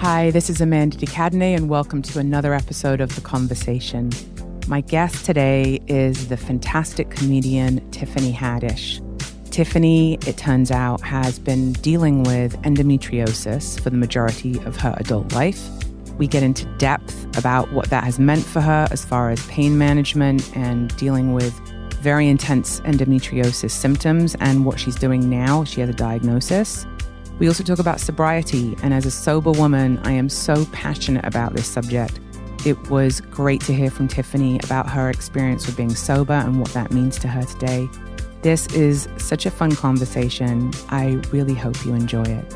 Hi, this is Amanda Cadenet, and welcome to another episode of The Conversation. My guest today is the fantastic comedian Tiffany Haddish. Tiffany, it turns out, has been dealing with endometriosis for the majority of her adult life. We get into depth about what that has meant for her as far as pain management and dealing with very intense endometriosis symptoms and what she's doing now. She has a diagnosis. We also talk about sobriety, and as a sober woman, I am so passionate about this subject. It was great to hear from Tiffany about her experience with being sober and what that means to her today. This is such a fun conversation. I really hope you enjoy it.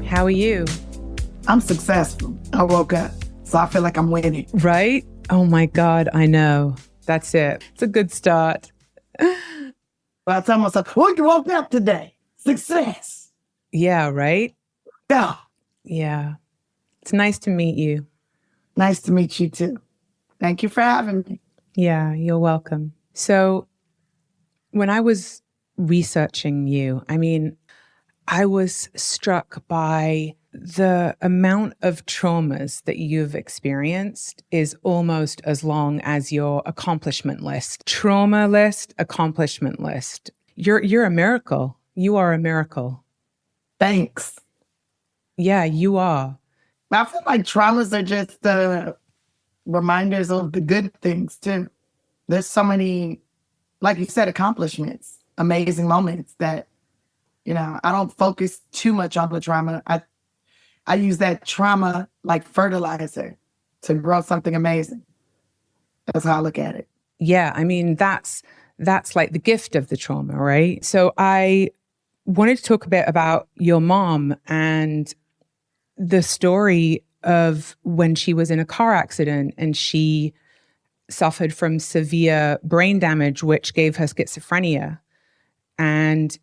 How are you? I'm successful. I woke up, so I feel like I'm winning. Right? Oh my God, I know. That's it. It's a good start. But I tell myself, well, you woke up today. Success. Yeah, right? Yeah. Yeah. It's nice to meet you. Nice to meet you too. Thank you for having me. Yeah, you're welcome. So when I was researching you, I was struck by the amount of traumas that you've experienced is almost as long as your accomplishment list. Trauma list, accomplishment list. You're a miracle. You are a miracle. Thanks. Yeah, you are. I feel like traumas are just reminders of the good things too. There's so many, like you said, accomplishments, amazing moments that, I don't focus too much on the trauma. I use that trauma like fertilizer to grow something amazing. That's how I look at it. Yeah, that's like the gift of the trauma, right? So I wanted to talk a bit about your mom and the story of when she was in a car accident and she suffered from severe brain damage, which gave her schizophrenia. And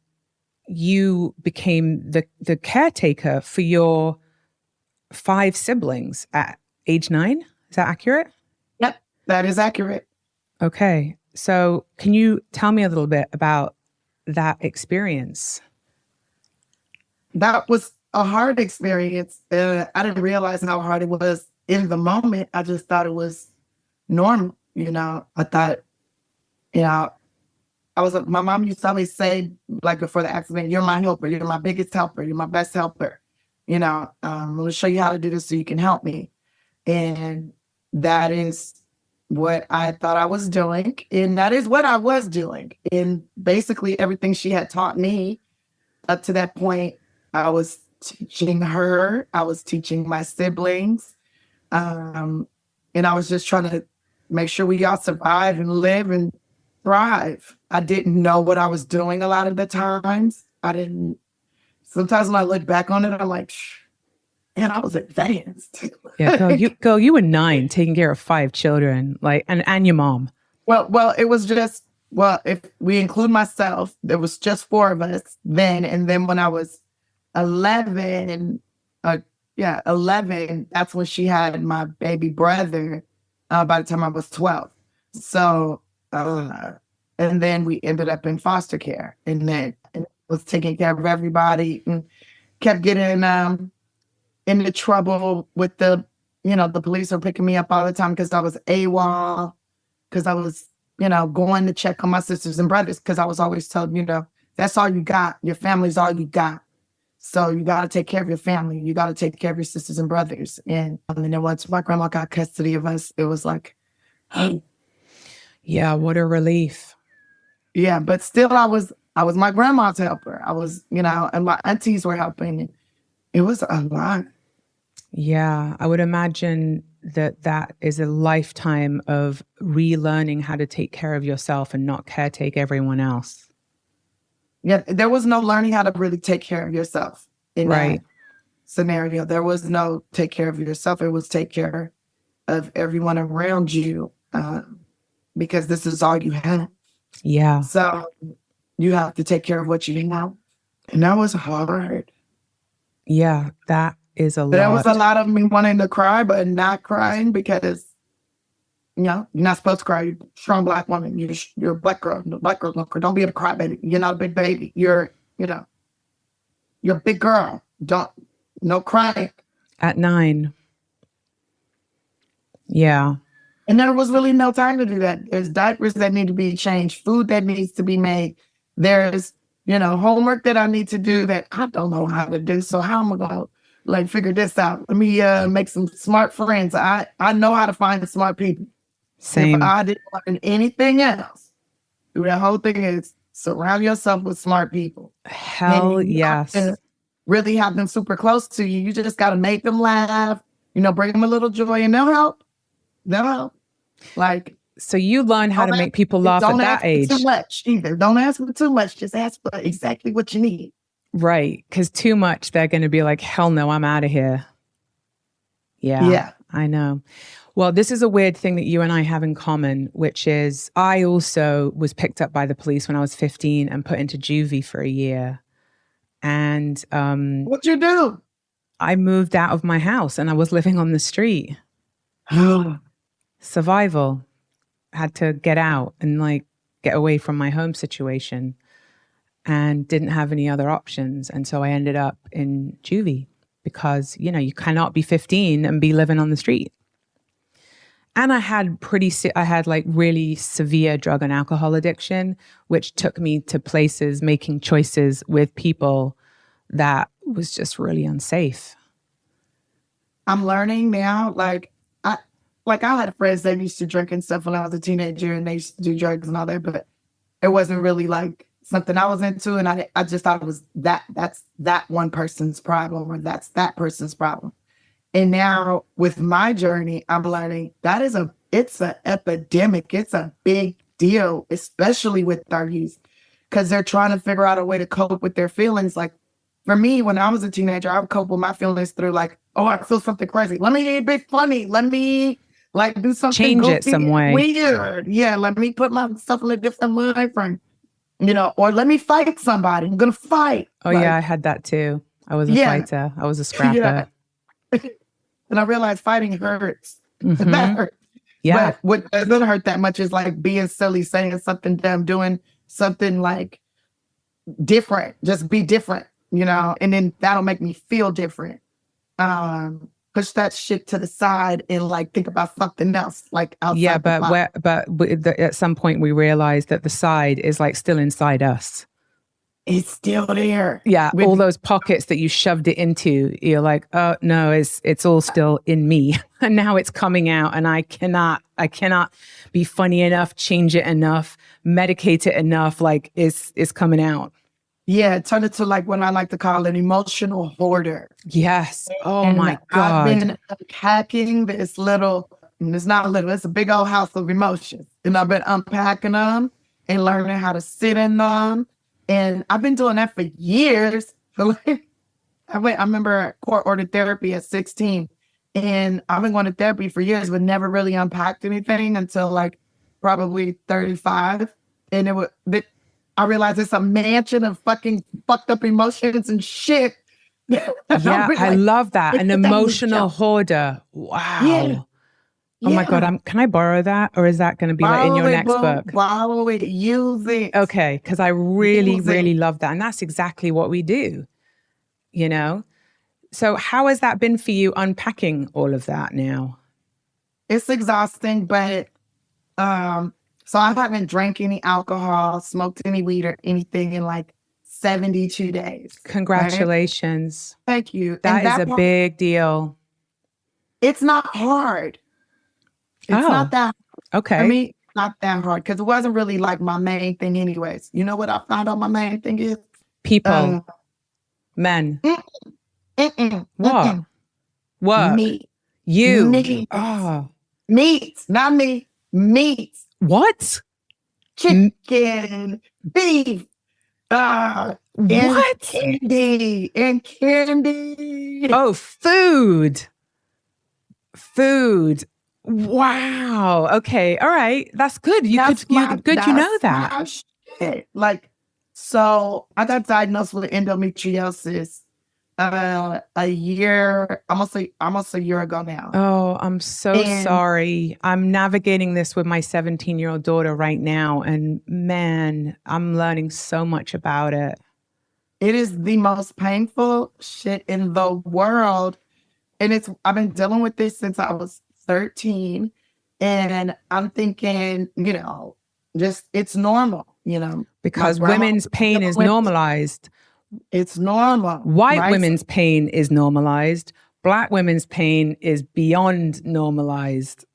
you became the caretaker for your 5 siblings at age 9. Is that accurate? Yep, that is accurate. Okay. So can you tell me a little bit about that experience? That was a hard experience. I didn't realize how hard it was in the moment. I just thought it was normal. I thought, my mom used to always say, like before the accident, you're my helper. You're my biggest helper. You're my best helper. I'm going to show you how to do this so you can help me. And that is what I thought I was doing. And that is what I was doing. And basically everything she had taught me up to that point, I was teaching her. I was teaching my siblings. And I was just trying to make sure we all survive and live and thrive. I didn't know what I was doing a lot of the times. Sometimes when I look back on it, I'm like, man, I was advanced. Yeah, you were 9 taking care of 5 children, and your mom. Well, it was just, if we include myself, there was just 4 of us then. And then when I was 11, that's when she had my baby brother by the time I was 12. So, and then we ended up in foster care, and then was taking care of everybody and kept getting into trouble with the police were picking me up all the time because I was AWOL, because I was, going to check on my sisters and brothers, because I was always told, that's all you got. Your family's all you got. So you got to take care of your family. You got to take care of your sisters and brothers. And then once my grandma got custody of us, it was like, hey. Yeah, what a relief. Yeah, but still I was my grandma's helper. I was, and my aunties were helping. It was a lot. Yeah, I would imagine that is a lifetime of relearning how to take care of yourself and not caretake everyone else. Yeah, there was no learning how to really take care of yourself in that scenario. There was no take care of yourself. It was take care of everyone around you, because this is all you have. Yeah. So you have to take care of what you have. And that was hard. Yeah, that is a lot. There was a lot of me wanting to cry, but not crying because, you're not supposed to cry. You're a strong Black woman. You're a Black girl. Black girls don't cry. Don't be a crybaby. You're not a big baby. You're a big girl. no crying. At 9. Yeah. And there was really no time to do that. There's diapers that need to be changed, food that needs to be made. There's, homework that I need to do that I don't know how to do. So how am I going to figure this out? Let me make some smart friends. I know how to find smart people. Same. If I didn't learn anything else, the whole thing is surround yourself with smart people. Hell yes. Really have them super close to you. You just got to make them laugh, bring them a little joy, and they'll help. They'll help. So you learn how to make people laugh at that age. Don't ask for too much either. Don't ask for too much. Just ask for exactly what you need. Right. Because too much, they're going to be like, hell no, I'm out of here. Yeah. I know. Well, this is a weird thing that you and I have in common, which is I also was picked up by the police when I was 15 and put into juvie for a year. And what'd you do? I moved out of my house and I was living on the street. Survival. Had to get out and get away from my home situation and didn't have any other options. And so I ended up in juvie because, you cannot be 15 and be living on the street. And I had really severe drug and alcohol addiction, which took me to places making choices with people that was just really unsafe. I'm learning now, I had friends that used to drink and stuff when I was a teenager and they used to do drugs and all that, but it wasn't really something I was into. And I just thought it was that's that one person's problem or that's that person's problem. And now with my journey, I'm learning that it's an epidemic. It's a big deal, especially with our youth, because they're trying to figure out a way to cope with their feelings. For me, when I was a teenager, I would cope with my feelings through I feel something crazy. Let me be funny. Let me do something. Change it some way. Weird. Yeah, let me put myself in a different mind frame. Or let me fight somebody. I'm going to fight. Oh, yeah, I had that too. I was a fighter. I was a scrapper. Yeah. And I realized fighting hurts. Mm-hmm. That hurts. Yeah. But what doesn't hurt that much is being silly, saying something dumb, doing something different. Just be different, and then that'll make me feel different. Push that shit to the side and think about something else, outside. Yeah, but at some point we realized that the side is still inside us. It's still there. Yeah, all those pockets that you shoved it into, you're like, oh no, it's all still in me, and now it's coming out, and I cannot be funny enough, change it enough, medicate it enough. It's coming out. Yeah, turn it to what I like to call an emotional hoarder. Yes. Oh my God. I've been unpacking this little, and it's not little, it's a big old house of emotions. And I've been unpacking them and learning how to sit in them. And I've been doing that for years. I remember court-ordered therapy at 16. And I've been going to therapy for years, but never really unpacked anything until probably 35. And I realized it's a mansion of fucking fucked up emotions and shit. Yeah, I love that. An emotional hoarder. Wow. Yeah. Oh my God. Can I borrow that? Or is that going to be in your next book? Borrow it. Use it. Okay. Because I really love that. And that's exactly what we do. So how has that been for you unpacking all of that now? It's exhausting, but so I haven't drank any alcohol, smoked any weed or anything in 72 days. Congratulations. Right? Thank you. That is a big deal. It's not hard. It's not that hard. Okay. I mean, not that hard because it wasn't really my main thing anyways. You know what I found out my main thing is? People. Men. What? What? Meat. You. Meat. Oh. Meat. Not me. Meat. What? Chicken, beef, what? And candy. Oh, food. Wow. Okay. All right. That's good. You know that. So I got diagnosed with endometriosis almost a year ago now. Oh, I'm so sorry. I'm navigating this with my 17-year-old daughter right now. And man, I'm learning so much about it. It is the most painful shit in the world. And I've been dealing with this since I was 13. And I'm thinking, just it's normal, My Because grandma women's was pain dealing is with normalized. it's normal, White right? So women's pain is normalized. Black women's pain is beyond normalized.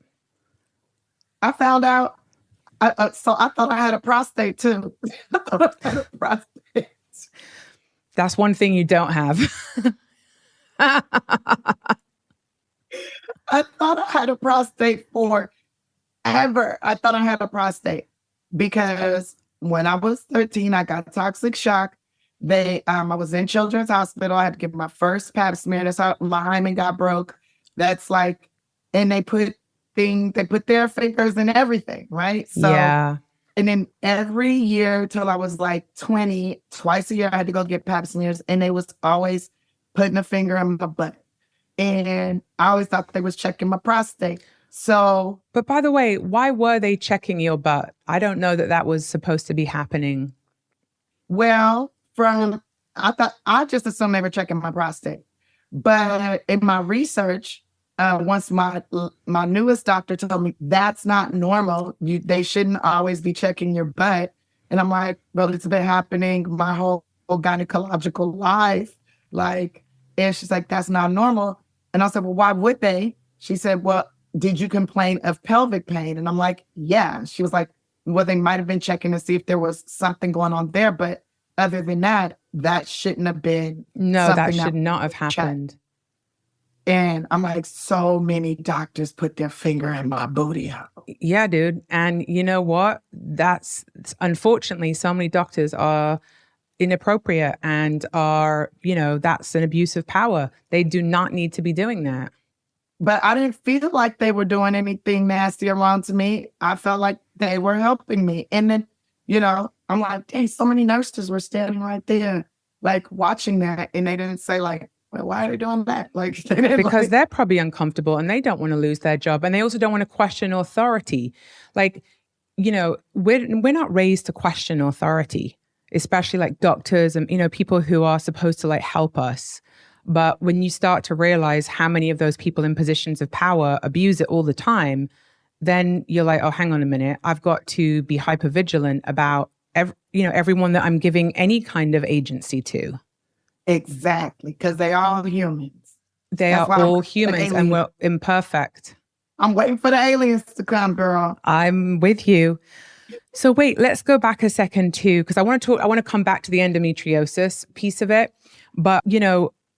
I found out, so I thought I had a prostate too. I thought I had a prostate. That's one thing you don't have. I thought I had a prostate forever. I thought I had a prostate because when I was 13, I got toxic shock. I was in Children's Hospital. I had to get my first pap smear. That's how my hymen got broke. That's like, and they put their fingers in everything, right? So, Yeah. and then every year till I was like 20, twice a year, I had to go get pap smears, and they was always putting a finger in my butt. And I always thought they was checking my prostate. So, But by the way, why were they checking your butt? I don't know that that was supposed to be happening. well, I just assumed they were checking my prostate. But in my research, once my newest doctor told me that's not normal, they shouldn't always be checking your butt. And I'm like, well, it's been happening my whole gynecological life. Like, and she's like, that's not normal. And I said, well, why would they? She said, well, did you complain of pelvic pain? And I'm like, yeah. She was like, well, they might have been checking to see if there was something going on there. But other than that, that shouldn't have been No, that something should not have happened. and I'm like, so many doctors put their finger in my booty. Yeah, dude. And you know what? That's unfortunately, so many doctors are inappropriate and are, that's an abuse of power. They do not need to be doing that. But I didn't feel like they were doing anything nasty around to me. I felt like they were helping me. And then, I'm like, dang, so many nurses were standing right there, like watching that. And they didn't say like, well, why are they doing that? Like, they didn't, Because like, they're probably uncomfortable and they don't want to lose their job. And they also don't want to question authority. Like, we're not raised to question authority, especially like doctors and, people who are supposed to like help us. But when you start to realize how many of those people in positions of power abuse it all the time, then you're like, oh, hang on a minute. I've got to be hyper vigilant about everyone that I'm giving any kind of agency to. exactly, because they are all humans. They are all humans and we're imperfect. I'm waiting for the aliens to come, girl. I'm with you. So wait, let's go back a second too, because I want to come back to the endometriosis piece of it. But,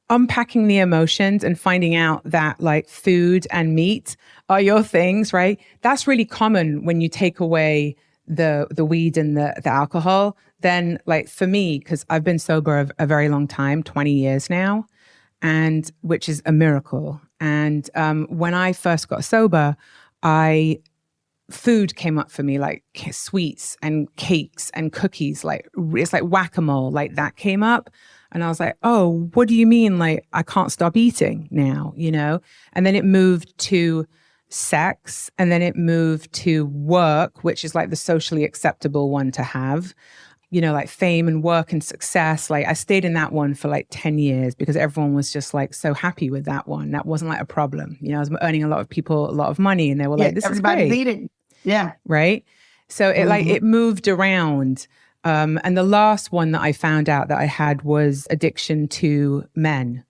unpacking the emotions and finding out that like food and meat are your things, right? That's really common when you take away the weed and the alcohol. Then like for me, because I've been sober a very long time, 20 years now, and which is a miracle. And when I first got sober, food came up for me, like sweets and cakes and cookies, like it's like whack-a-mole, like that came up. And I was like, oh, what do you mean? Like, I can't stop eating now, And then it moved to sex, and then it moved to work, which is like the socially acceptable one to have, like fame and work and success. Like I stayed in that one for like 10 years because everyone was just like so happy with that one. That wasn't like a problem. I was earning a lot of people a lot of money and they were like, this is great. Everybody's eating. Yeah. Right. So it moved around. And the last one that I found out that I had was addiction to men.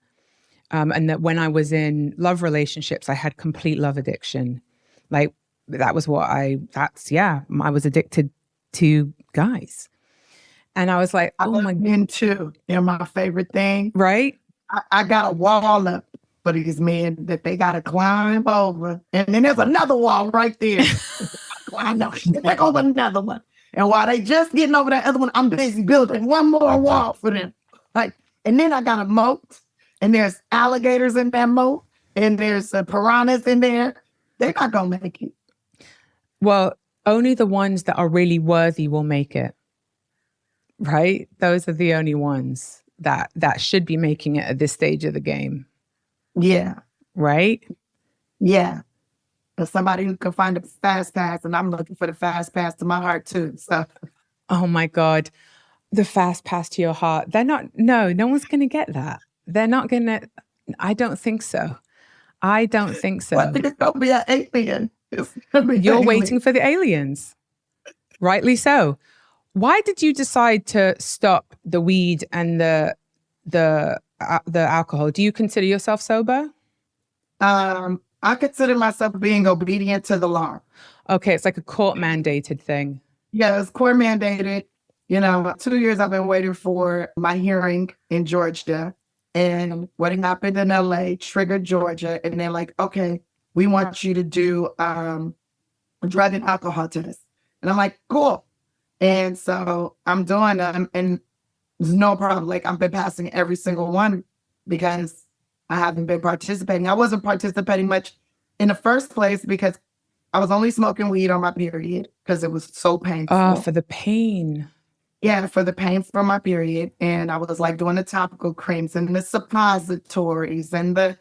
And that when I was in love relationships, I had complete love addiction. Like that was I was addicted to guys. And I was like, oh my. Men too. They're my favorite thing. Right. I got a wall up for these men that they got to climb over. And then there's another wall right there. I know. There goes another one. And while they just getting over that other one, I'm busy building one more wall for them. And then I got a moat, and there's alligators in that moat, and there's piranhas in there. They're not gonna make it. Well, only the ones that are really worthy will make it. Right? Those are the only ones that should be making it at this stage of the game. Yeah. Right? Yeah. There's somebody who can find a fast pass, and I'm looking for the fast pass to my heart too. So, oh my God. The fast pass to your heart. No one's going to get that. They're not going to, I don't think so. I don't think so. I think it's going to be an alien. You're waiting for the aliens. Rightly so. Why did you decide to stop the weed and the alcohol? Do you consider yourself sober? I consider myself being obedient to the law. Okay, it's like a court mandated thing. Yeah, it's court mandated. 2 years I've been waiting for my hearing in Georgia, and what happened in LA triggered Georgia, and they're like, okay, we want you to do drug and alcohol test. And I'm like, cool. And so I'm doing them, and there's no problem. Like, I've been passing every single one because I haven't been participating. I wasn't participating much in the first place because I was only smoking weed on my period because it was so painful. Oh, for the pain. Yeah, for the pain from my period. And I was like doing the topical creams and the suppositories and the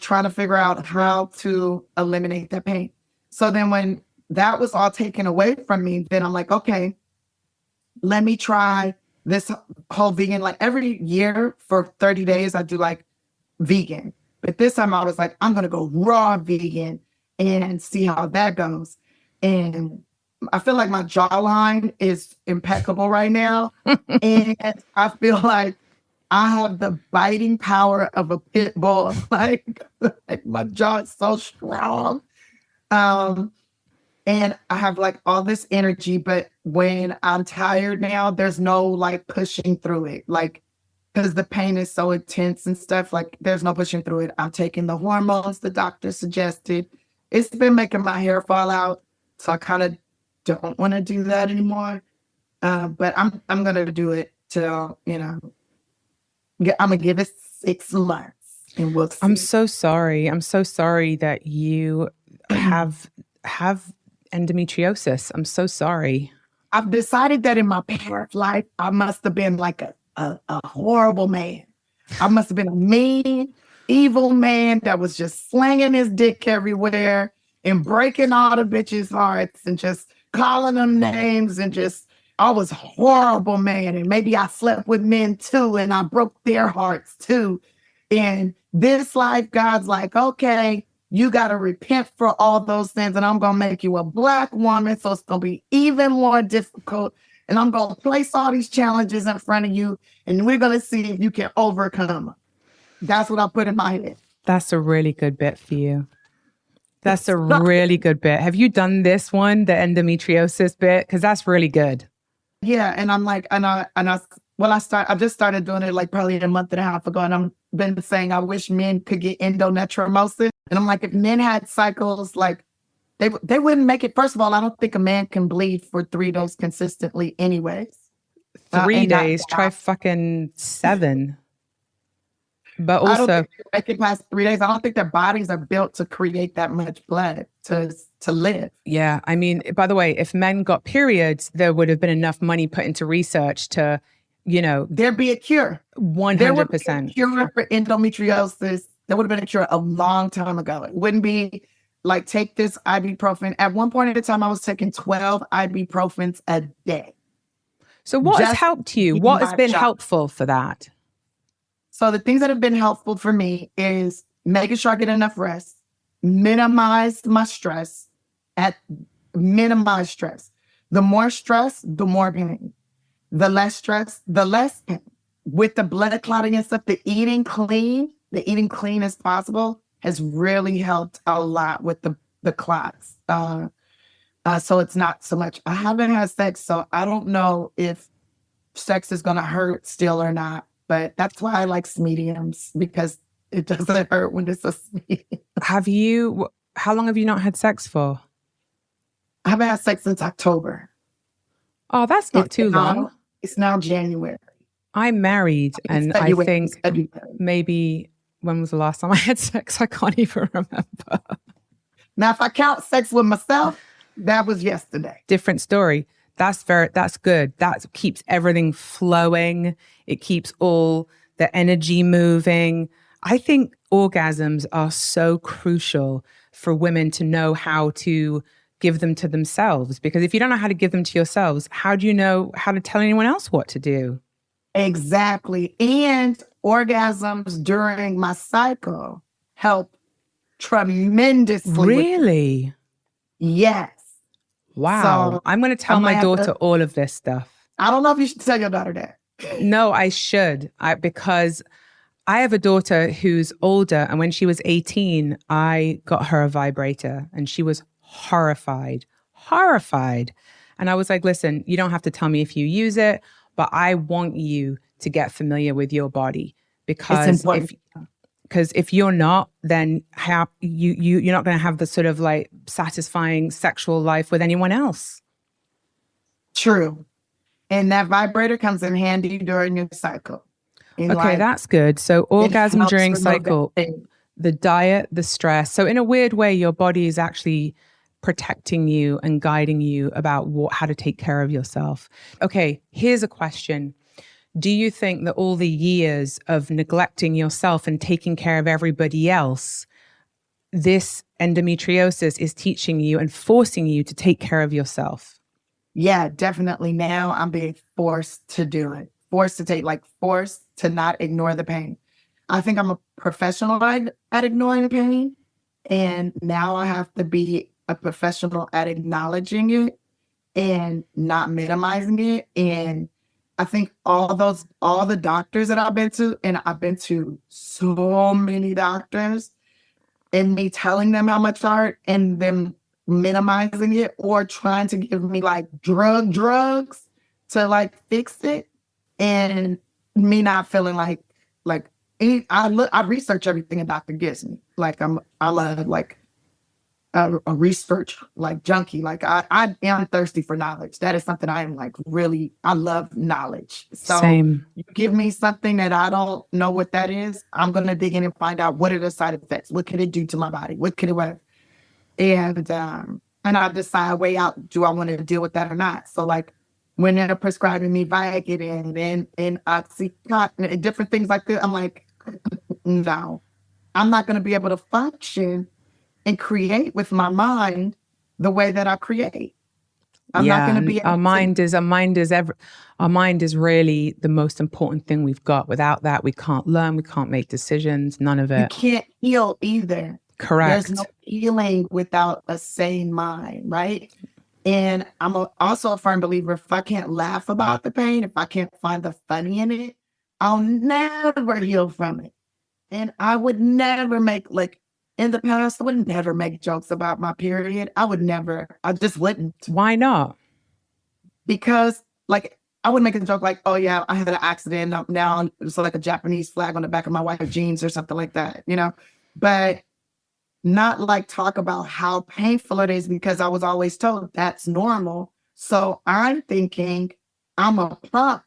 trying to figure out how to eliminate that pain. So then when that was all taken away from me, then I'm like, okay, let me try this whole vegan. Like every year for 30 days, I do vegan. But this time I was like, I'm going to go raw vegan and see how that goes. And I feel like my jawline is impeccable right now. And I feel like I have the biting power of a pit bull. Like my jaw is so strong. And I have all this energy, but when I'm tired now, there's no pushing through it. Because the pain is so intense and stuff, there's no pushing through it. I'm taking the hormones the doctor suggested. It's been making my hair fall out. So I kind of don't want to do that anymore. But I'm going to do it till, I'm going to give it 6 months and we'll see. I'm so sorry. I'm so sorry that you have endometriosis. I'm so sorry. I've decided that in my past life, I must have been a horrible man. I must have been a mean, evil man that was just slinging his dick everywhere and breaking all the bitches' hearts and just calling them names and just, I was a horrible man. And maybe I slept with men too and I broke their hearts too. And this life, God's like, okay, you got to repent for all those things. And I'm going to make you a Black woman. So it's going to be even more difficult. And I'm going to place all these challenges in front of you. And we're going to see if you can overcome them. That's what I put in my head. That's a really good bit for you. That's a really good bit. Have you done this one, the endometriosis bit? Because that's really good. Yeah. And I'm like, I just started doing it probably a month and a half ago. And I've been saying, I wish men could get endometriosis. And I'm like, if men had cycles, they wouldn't make it. First of all, I don't think a man can bleed for 3 days consistently anyways. 3 days, try fucking 7. But also, I don't think they can past 3 days. I don't think their bodies are built to create that much blood to live. Yeah. I mean, by the way, if men got periods, there would have been enough money put into research to, there'd be a cure. 100%. There would be a cure for endometriosis. There would have been a cure a long time ago. It wouldn't be take this ibuprofen. At one point in time, I was taking 12 ibuprofens a day. So what has helped you? What has been helpful for that? So the things that have been helpful for me is making sure I get enough rest, minimize my stress, minimize stress. The more stress, the more pain. The less stress, the less pain. With the blood clotting and stuff, the eating clean as possible has really helped a lot with the clots. So it's not so much. I haven't had sex, so I don't know if sex is going to hurt still or not. But that's why I like mediums, because it doesn't hurt when it's a medium. How long have you not had sex for? I haven't had sex since October. Oh, that's not too long. It's now January. I'm married, and I think maybe, when was the last time I had sex? I can't even remember. Now, if I count sex with myself, that was yesterday. Different story. That's good. That keeps everything flowing. It keeps all the energy moving. I think orgasms are so crucial for women to know how to give them to themselves? Because if you don't know how to give them to yourselves, how do you know how to tell anyone else what to do? Exactly. And orgasms during my cycle help tremendously with it. Really? Yes. Wow. So I'm going to tell I might my have daughter to, all of this stuff. I don't know if you should tell your daughter that. No, I should. Because I have a daughter who's older, and when she was 18, I got her a vibrator, and she was horrified. And I was like, listen, you don't have to tell me if you use it, but I want you to get familiar with your body, It's because important. if you're not, then how you're not going to have the sort of like satisfying sexual life with anyone else. True. And that vibrator comes in handy during your cycle. And Okay, like, that's good. So it orgasm helps during remove that cycle, thing. the diet, the stress. So in a weird way, your body is actually protecting you and guiding you about how to take care of yourself. Okay, here's a question. Do you think that all the years of neglecting yourself and taking care of everybody else, this endometriosis is teaching you and forcing you to take care of yourself? Yeah, definitely. Now I'm being forced to do it. Forced to not ignore the pain. I think I'm a professional at ignoring the pain. And now I have to be a professional at acknowledging it and not minimizing it. And I think all the doctors that I've been to, and I've been to so many doctors, and me telling them how much I hurt and them minimizing it or trying to give me like drugs to like fix it, and me not feeling like I research everything a doctor gives me. Like I'm like a research like junkie. Like I am thirsty for knowledge. That is something I am like really, I love knowledge. So Same. you give me something that I don't know what that is, I'm gonna dig in and find out what are the side effects. What could it do to my body? What could it work? And I decide way out, do I want to deal with that or not? So like when they're prescribing me Vicodin and Oxycontin and different things like that, I'm like, no, I'm not going to be able to function and create with my mind the way that I create. I'm not going to be able our mind is really the most important thing we've got. Without that, we can't learn, we can't make decisions, none of You it. can't heal either. Correct. There's no healing without a sane mind, right? And I'm also a firm believer, if I can't laugh about the pain, if I can't find the funny in it, I'll never heal from it. And I would never make, like, in the past, I would never make jokes about my period. I just wouldn't. Why not? Because, like, I would make a joke like, oh, yeah, I had an accident. Now it's like a Japanese flag on the back of my wife's jeans or something like that, you know? But not like talk about how painful it is, because I was always told that's normal. So I'm thinking I'm a punk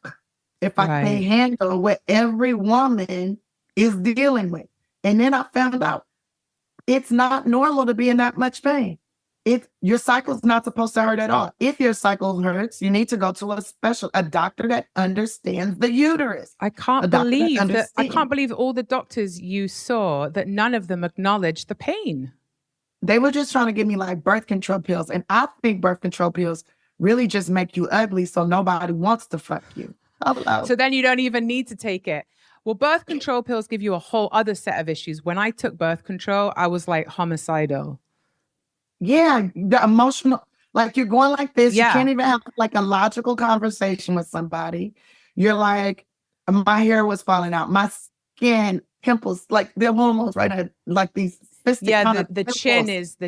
if I can't handle what every woman is dealing with. And then I found out it's not normal to be in that much pain. Your cycle's not supposed to hurt at all. If your cycle hurts, you need to go to a doctor that understands the uterus. I can't believe all the doctors you saw, that none of them acknowledged the pain. They were just trying to give me like birth control pills. And I think birth control pills really just make you ugly, so nobody wants to fuck you. So then you don't even need to take it. Well, birth control pills give you a whole other set of issues. When I took birth control, I was like homicidal. Yeah, the emotional, like you're going like this. Yeah. You can't even have like a logical conversation with somebody. You're like, my hair was falling out, my skin, pimples, like they're almost right at like these. Yeah, the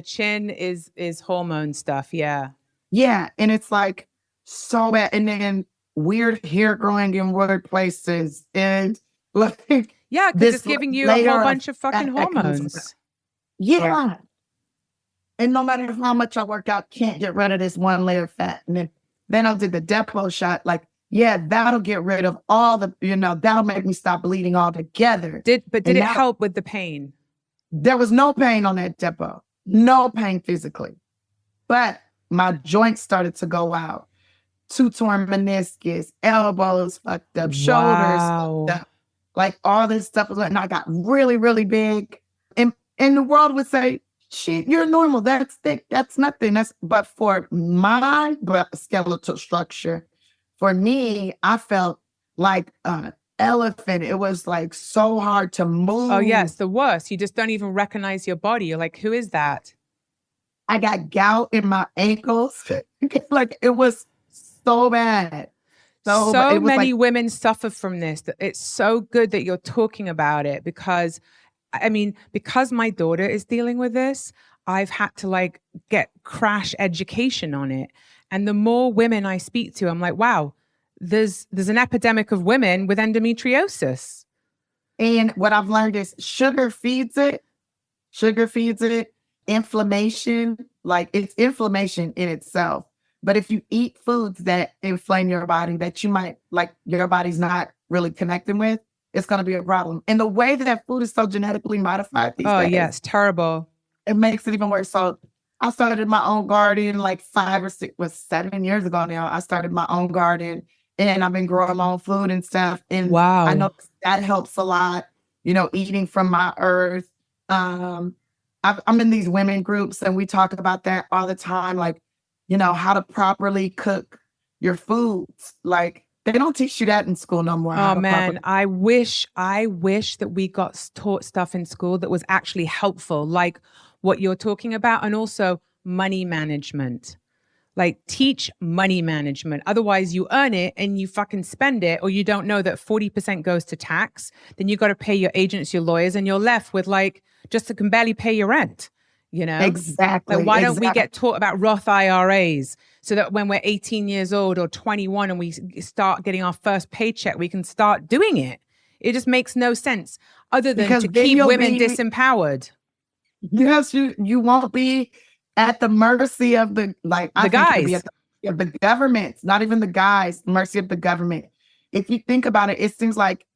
chin is hormone stuff. Yeah. Yeah, and it's like so bad, and then weird hair growing in weird places, and like yeah, because it's giving you a whole bunch of fucking hormones. Yeah. And no matter how much I work out, can't get rid of this one layer of fat. And then I did the Depo shot. Like, yeah, that'll get rid of all the, that'll make me stop bleeding altogether. Did it help with the pain? There was no pain on that Depo. No pain physically. But my joints started to go out. 2 torn meniscus, elbows fucked up, shoulders fucked up. Like all this stuff was, and I got really, really big. And the world would say, you're normal. That's thick. That's nothing. But for my skeletal structure, for me, I felt like an elephant. It was like so hard to move. Oh, yeah, it's the worst. You just don't even recognize your body. You're like, who is that? I got gout in my ankles. Like, it was so bad. So it was many like, women suffer from this. It's so good that you're talking about it because, I mean, because my daughter is dealing with this, I've had to like get crash education on it. And the more women I speak to, I'm like, wow, there's an epidemic of women with endometriosis. and what I've learned is sugar feeds it. Sugar feeds it. Inflammation, like it's inflammation in itself. But if you eat foods that inflame your body that you might like your body's not really connecting with, it's going to be a problem. And the way that food is so genetically modified these days, yeah, it's terrible. It makes it even worse. So I started my own garden like 7 years ago now. I started my own garden and I've been growing my own food and stuff. And wow, I know that helps a lot, eating from my earth. I'm in these women groups and we talk about that all the time. Like, how to properly cook your foods. Like they don't teach you that in school no more. Oh man, I wish that we got taught stuff in school that was actually helpful, like what you're talking about, and also money management. Like teach money management. Otherwise you earn it and you fucking spend it, or you don't know that 40% goes to tax. Then you got to pay your agents, your lawyers, and you're left with like just to can barely pay your rent. Exactly. Like, why don't we get taught about Roth IRAs so that when we're 18 years old or 21 and we start getting our first paycheck, we can start doing it? It just makes no sense other than to keep women disempowered. Yes, you won't be at the mercy of the guys. Of the government, not even the guys, mercy of the government. If you think about it, it seems like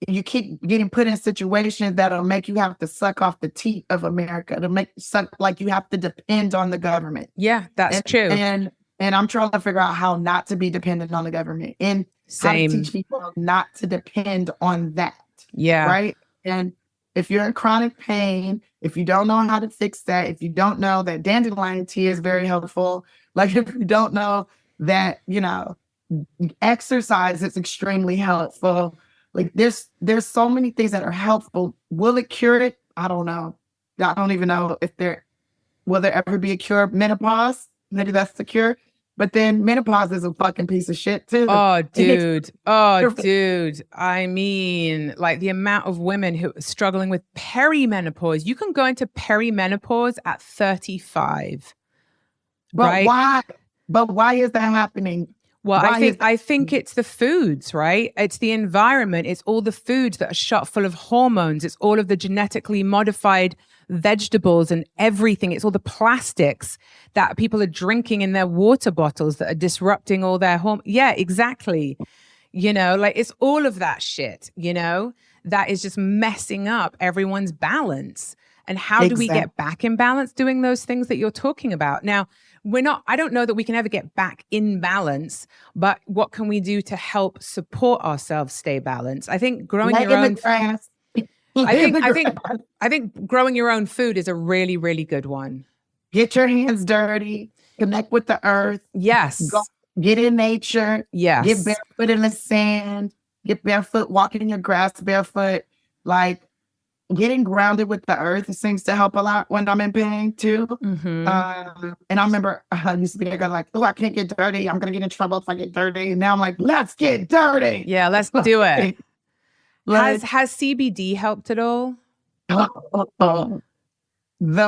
you keep getting put in situations that'll make you have to suck off the teat of America, to make suck like you have to depend on the government. That's true. And I'm trying to figure out how not to be dependent on the government and how to teach people not to depend on that. Yeah. Right. And if you're in chronic pain, if you don't know how to fix that, if you don't know that dandelion tea is very helpful, like if you don't know that, exercise is extremely helpful. Like there's so many things that are helpful. Will it cure it? I don't know. I don't even know if will there ever be a cure? Menopause, maybe that's the cure. But then menopause is a fucking piece of shit too. Oh, dude. I mean, like the amount of women who are struggling with perimenopause. You can go into perimenopause at 35. But right? Why? But why is that happening? Well, I think it's the foods, right? It's the environment. It's all the foods that are shot full of hormones. It's all of the genetically modified vegetables and everything. It's all the plastics that people are drinking in their water bottles that are disrupting all their Yeah, exactly. Like it's all of that shit, that is just messing up everyone's balance. And how do we get back in balance doing those things that you're talking about? Now, I don't know that we can ever get back in balance, but what can we do to help support ourselves stay balanced? I think growing your own I think growing your own food is a really, really good one. Get your hands dirty, connect with the earth. Yes. Get in nature. Yes. Get barefoot in the sand. Get barefoot, walking in your grass barefoot. Like getting grounded with the earth seems to help a lot when I'm in pain too. Mm-hmm. And I remember I used to be like, oh, I can't get dirty. I'm going to get in trouble if I get dirty. And now I'm like, let's get dirty. Yeah, let's do it. Has CBD helped at all? The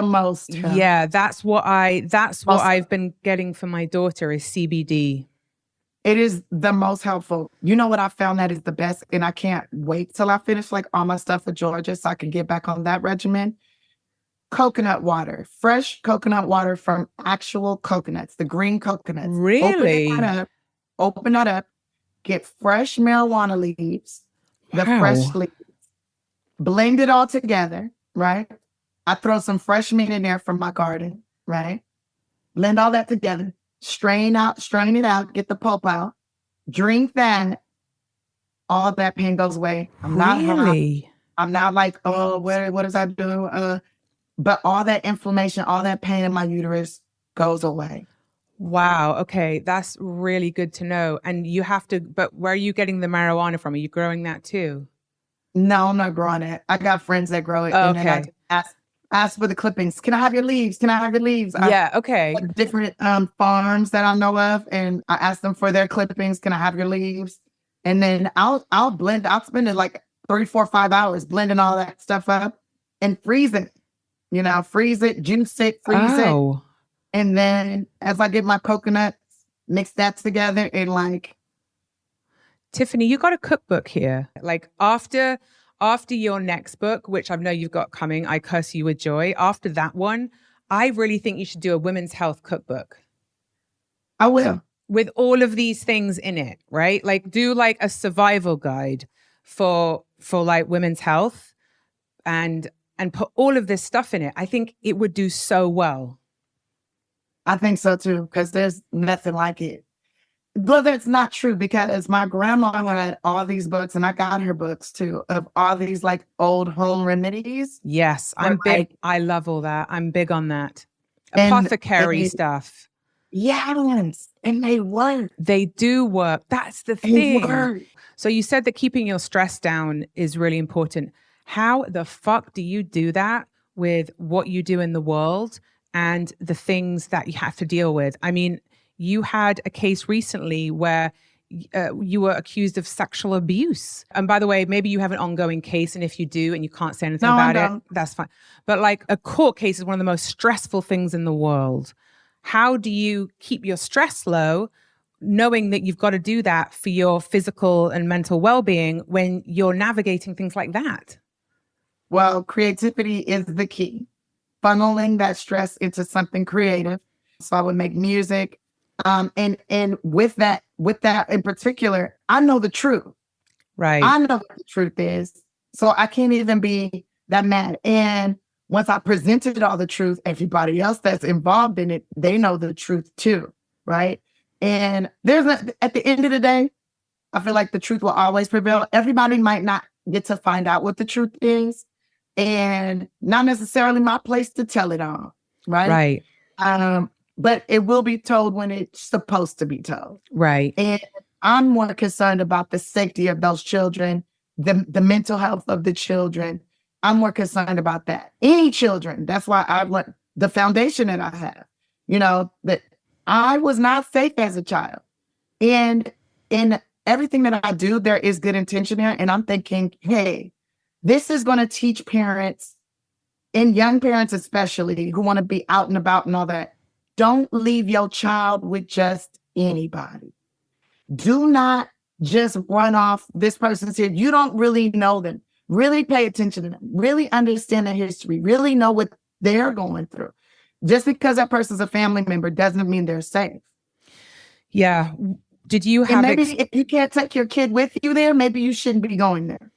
most. Yeah, that's what I've been getting for my daughter is CBD. It is the most helpful. You know what I found that is the best, and I can't wait till I finish like all my stuff for Georgia so I can get back on that regimen. Coconut water, fresh coconut water from actual coconuts, the green coconuts. Really? Open that up. Get fresh marijuana leaves, the fresh leaves. Blend it all together, right? I throw some fresh mint in there from my garden, right? Blend all that together. Strain it out, get the pulp out, drink that, all that pain goes away. I'm not high. I'm not like, oh, what does that do? but all that inflammation, all that pain in my uterus goes away. Wow. Okay. That's really good to know. And you have to, but where are you getting the marijuana from? Are you growing that too? No, I'm not growing it. I got friends that grow it. And then I Okay. ask for the clippings. Can I have your leaves? Can I have your leaves? Yeah. Okay. Different farms that I know of, and I ask them for their clippings. Can I have your leaves? And then I'll blend. I'll spend it like 3, 4, 5 hours blending all that stuff up and freeze it. Freeze it, juice it, freeze it. Oh, And then as I get my coconuts, mix that together and like. Tiffany, you got a cookbook here. Like after your next book, which I know you've got coming, I Curse You with Joy. After that one, I really think you should do a women's health cookbook. I will. With all of these things in it, right? Like do like a survival guide for like women's health and put all of this stuff in it. I think it would do so well. I think so too, because there's nothing like it. Well, that's not true, because my grandma had all these books, and I got her books too, of all these like old home remedies. Yes, I'm big. I love all that. I'm big on that. And Apothecary stuff. Yes, and they work. They do work. That's the thing. So you said that keeping your stress down is really important. How the fuck do you do that with what you do in the world and the things that you have to deal with? I mean, you had a case recently where you were accused of sexual abuse. And by the way, maybe you have an ongoing case, and if you do and you can't say anything about it, that's fine. But like a court case is one of the most stressful things in the world. How do you keep your stress low, knowing that you've got to do that for your physical and mental well-being when you're navigating things like that? Well, creativity is the key. Funneling that stress into something creative. So I would make music. And with that in particular, I know the truth. Right. I know what the truth is. So I can't even be that mad. And once I presented all the truth, everybody else that's involved in it, they know the truth too. Right. And at the end of the day, I feel like the truth will always prevail. Everybody might not get to find out what the truth is, and not necessarily my place to tell it all. Right. But it will be told when it's supposed to be told. Right. And I'm more concerned about the safety of those children, the mental health of the children. I'm more concerned about that. Any children. That's why I want the foundation that I have. That I was not safe as a child. And in everything that I do, there is good intention there. And I'm thinking, hey, this is going to teach parents, and young parents especially, who want to be out and about and all that. Don't leave your child with just anybody. Do not just run off this person's here. You don't really know them. Really pay attention to them. Really understand their history. Really know what they're going through. Just because that person's a family member doesn't mean they're safe. Yeah. Did you have... And maybe if you can't take your kid with you there, maybe you shouldn't be going there.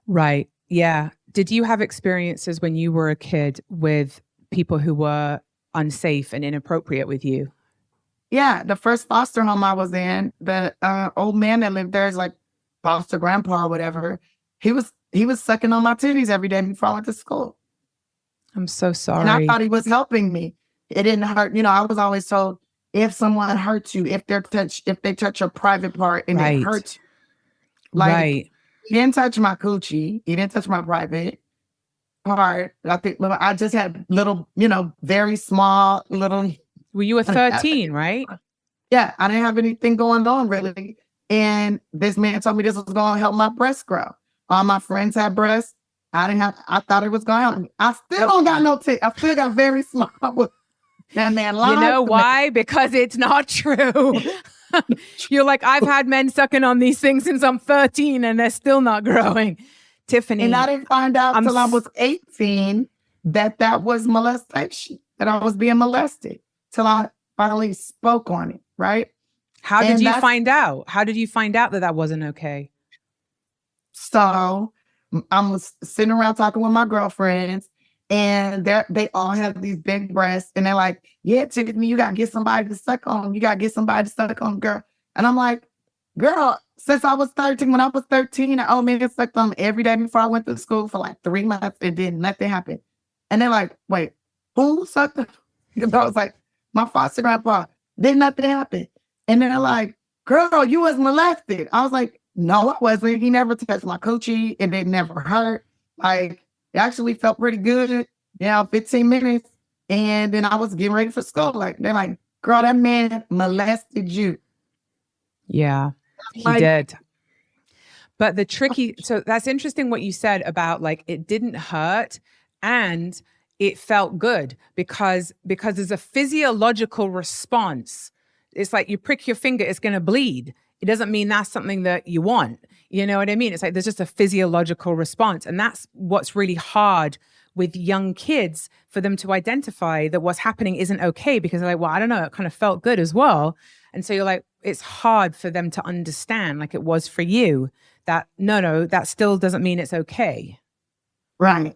Right. Yeah. Did you have experiences when you were a kid with people who were unsafe and inappropriate with you? Yeah, the first foster home I was in, the old man that lived there is like foster grandpa or whatever. He was sucking on my titties every day before I went to school. I'm so sorry. And I thought he was helping me. It didn't hurt. I was always told, if someone hurts you, if they touch your private part and it hurts you. Like, he didn't touch my coochie. He didn't touch my private part. I think I just had little, very small little. Well, you were 13, right? Yeah, I didn't have anything going on really. And this man told me this was going to help my breasts grow. All my friends had breasts. I thought it was going to help me. I still don't got no tits. I still got very small. That man lied. You know why? Because it's not true. You're like, I've had men sucking on these things since I'm 13 and they're still not growing. Tiffany. And I didn't find out until I was 18 that was molestation, that I was being molested, till I finally spoke on it, right? How did you find out? How did you find out that wasn't okay? So I was sitting around talking with my girlfriends, and they all have these big breasts, and they're like, yeah, Tiffany, you got to get somebody to suck on them. You got to get somebody to suck on them, girl. And I'm like, girl, since I was 13, when I was 13, I old man sucked on them every day before I went to school for like 3 months, and then nothing happened. And they're like, wait, who sucked the? I was like, my foster grandpa. Did nothing happen. And they're like, girl, you was molested. I was like, no, I wasn't. He never touched my coochie. It didn't never hurt. Like, it actually felt pretty good. 15 minutes. And then I was getting ready for school. Like, they're like, girl, that man molested you. Yeah, he did. But so that's interesting what you said about like, it didn't hurt and it felt good because there's a physiological response. It's like you prick your finger, it's going to bleed. It doesn't mean that's something that you want. You know what I mean? It's like there's just a physiological response. And that's what's really hard with young kids, for them to identify that what's happening isn't okay, because they're like, well, I don't know, it kind of felt good as well. And so you're like, it's hard for them to understand, like it was for you, that no, that still doesn't mean it's okay. Right.